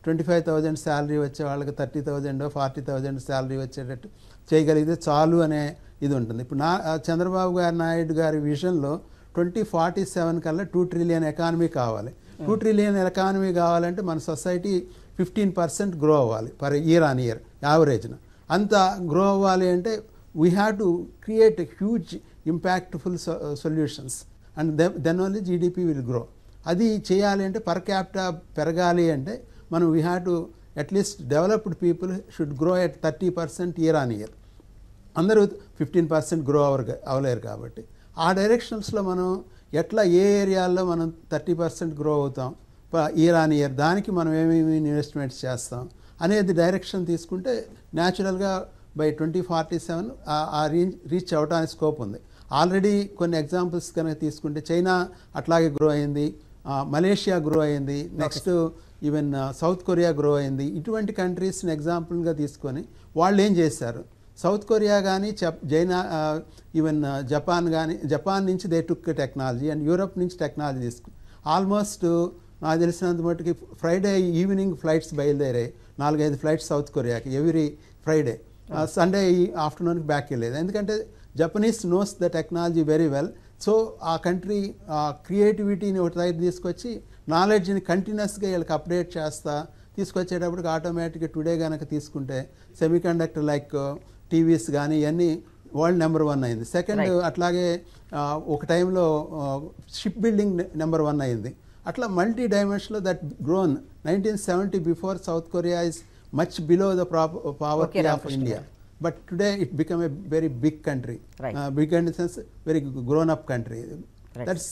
25,000 శాలరీ వచ్చే వాళ్ళకి 30,000 40,000 శాలరీ వచ్చేటట్టు చేయగలిగితే చాలు అనే ఇది ఉంటుంది. ఇప్పుడు చంద్రబాబు నాయుడు గారి విజన్లో 2047 కల్లా 2 ట్రిలియన్ ఎకానమీ కావాలి. 2 ట్రిలియన్ ఎకానమీ కావాలంటే మన సొసైటీ 15% గ్రో అవ్వాలి పర్ ఇయర్ ఆన్ ఇయర్ యావరేజ్న. అంత గ్రో అవ్వాలి అంటే we have to create huge impactful solutions and then only GDP will grow. అది చేయాలి అంటే పర్ క్యాపిటా పెరగాలి అంటే మనం we have to at least developed people should grow at 30% year on year. అందరూ 15% గ్రో అవ్వలేరు కాబట్టి ఆ డైరెక్షన్స్లో మనం ఎట్లా ఏ ఏరియాల్లో మనం 30% గ్రో అవుతాం ఇయర్ ఆన్ ఇయర్, దానికి మనం ఏమేమి ఇన్వెస్ట్మెంట్స్ చేస్తాం అనేది డైరెక్షన్ తీసుకుంటే న్యాచురల్గా బై 2047 ఆ రీచ్ అవడానికి స్కోప్ ఉంది. ఆల్రెడీ కొన్ని ఎగ్జాంపుల్స్ కనుక తీసుకుంటే చైనా అట్లాగే గ్రో అయింది, మలేషియా గ్రో అయింది, next even South Korea grow అయింది. ఇటువంటి కంట్రీస్ని ఎగ్జాంపుల్గా తీసుకొని వాళ్ళు ఏం చేశారు, సౌత్ కొరియా కానీ ఈవెన్ జపాన్ నుంచి they took technology and Europe నుంచి టెక్నాలజీ తీసుకుని ఆల్మోస్ట్ నాకు తెలిసినంత మట్టుకి ఫ్రైడే ఈవినింగ్ ఫ్లైట్స్ బయలుదేరాయి, 4-5 ఫ్లైట్స్ సౌత్ కొరియాకి ఎవ్రీ ఫ్రైడే. సండే ఆఫ్టర్నూన్కి బ్యాక్ వెళ్ళేది. ఎందుకంటే Japanese knows the technology very well. So ఆ కంట్రీ క్రియేటివిటీని ఒక దగ్గర తీసుకొచ్చి నాలెడ్జ్ని కంటిన్యూస్గా వీళ్ళకి అప్డేట్ చేస్తా తీసుకొచ్చేటప్పటికి ఆటోమేటిక్గా టుడే కనుక తీసుకుంటే సెమీ కండక్టర్ లైక్ టీవీస్ కానీ ఇవన్నీ వరల్డ్ నెంబర్ 1 అయింది. సెకండ్ అట్లాగే ఒక టైంలో షిప్ బిల్డింగ్ నెంబర్ 1 అయింది. అట్లా మల్టీ డైమెన్షన్లో that grown 1970 before South Korea is much below the poverty of India. But today it became a very big country, big in the sense very grown up country. That's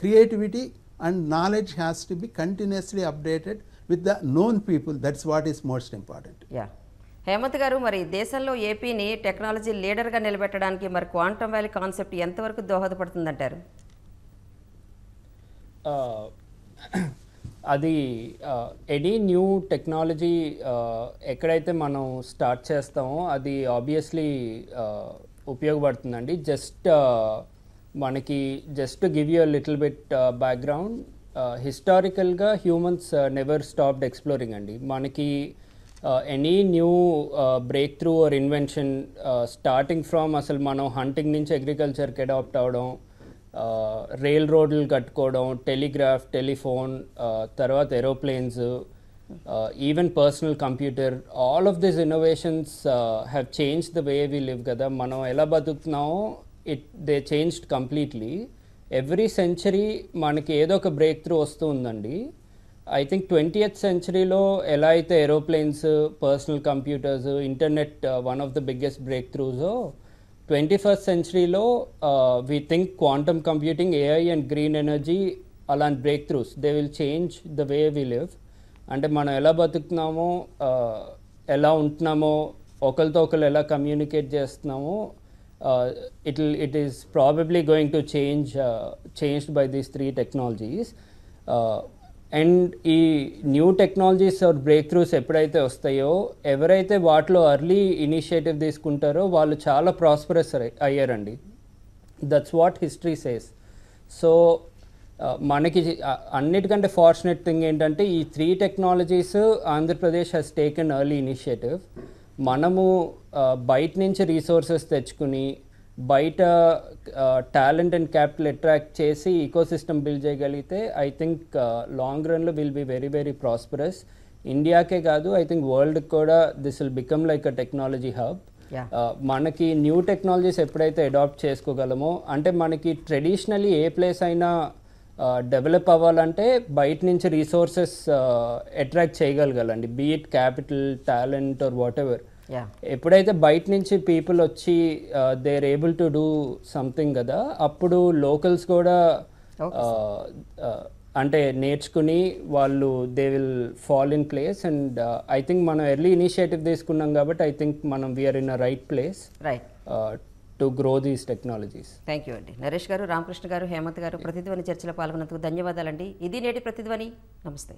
creativity and knowledge has to be continuously updated with the known people. That's what is most important. Yeah. Hemant గారు, మరి దేశంలో ఏపీని technology లీడర్గా నిలబెట్టడానికి మరి quantum valley concept ఎంతవరకు దోహదపడుతుందంటారు? అది any new technology ఎక్కడైతే మనం స్టార్ట్ చేస్తామో అది ఆబ్వియస్లీ ఉపయోగపడుతుందండి. జస్ట్ మనకి just to give you a little bit బ్యాక్గ్రౌండ్, హిస్టారికల్గా హ్యూమన్స్ నెవర్ స్టాప్డ్ ఎక్స్ప్లోరింగ్ అండి. మనకి any new breakthrough or invention starting from అసలు మనం హంటింగ్ నుంచి అగ్రికల్చర్కి అడాప్ట్ అవడం, రైల్ రోడ్లు కట్టుకోవడం, టెలిగ్రాఫ్, టెలిఫోన్, తర్వాత aeroplanes, even personal computer, all of these innovations have change the way we live కదా. మనం ఎలా బతుకుతున్నామో they changed completely. Every century మనకి ఏదో ఒక బ్రేక్ త్రూ వస్తూ ఉందండి. ఐ థింక్ 20th సెంచరీలో ఎలా అయితే aeroplanes, personal computers, internet one of the biggest breakthroughs, 21st సెంచరీలో we think quantum computing, AI and green energy అలాంటి breakthroughs they will change the way we live. అంటే మనం ఎలా బతుకుతున్నామో, ఎలా ఉంటున్నామో, ఒకరితో ఒకరు ఎలా కమ్యూనికేట్ చేస్తున్నామో, it is probably going to changed by these 3 technologies. And ఈ new technologies or break throughs ఎప్పుడైతే వస్తాయో, ఎవరైతే వాటిలో ఎర్లీ ఇనిషియేటివ్ తీసుకుంటారో వాళ్ళు చాలా ప్రాస్పరస్ అయ్యారండి. That's what history says. So మనకి అన్నిటికంటే ఫార్చునేట్ థింగ్ ఏంటంటే ఈ 3 technologies Andhra Pradesh has taken early initiative. మనము బయట నుంచి రీసోర్సెస్ తెచ్చుకుని, బయట టాలెంట్ అండ్ క్యాపిటల్ అట్రాక్ట్ చేసి ఈకోసిస్టమ్ బిల్డ్ చేయగలిగితే ఐ థింక్ లాంగ్ రన్లో will be very very prosperous. ఇండియాకే కాదు, ఐ థింక్ వరల్డ్కి కూడా this will become like a technology hub. మనకి న్యూ టెక్నాలజీస్ ఎప్పుడైతే అడాప్ట్ చేసుకోగలమో, అంటే మనకి ట్రెడిషనలీ ఏ ప్లేస్ అయినా డెవలప్ అవ్వాలంటే బయట నుంచి రీసోర్సెస్ అట్రాక్ట్ చేయగలగాలండి, be it capital, talent or whatever. ఎప్పుడైతే బయట నుంచి పీపుల్ వచ్చి they are able to do something కదా, అప్పుడు లోకల్స్ కూడా అంటే నేర్చుకుని వాళ్ళు they will fall in place. And I think మనం ఎర్లీ ఇనిషియేటివ్ తీసుకున్నాం కాబట్టి ఐ థింక్ మనం we are in a right place to grow these technologies. Thank you అండి. నరేష్ గారు, రామకృష్ణ గారు, హేమంత్ గారు, ప్రతిధ్వని చర్చలో పాల్గొన్నందుకు ధన్యవాదాలండి. ఇది నేటి ప్రతిధ్వని. నమస్తే.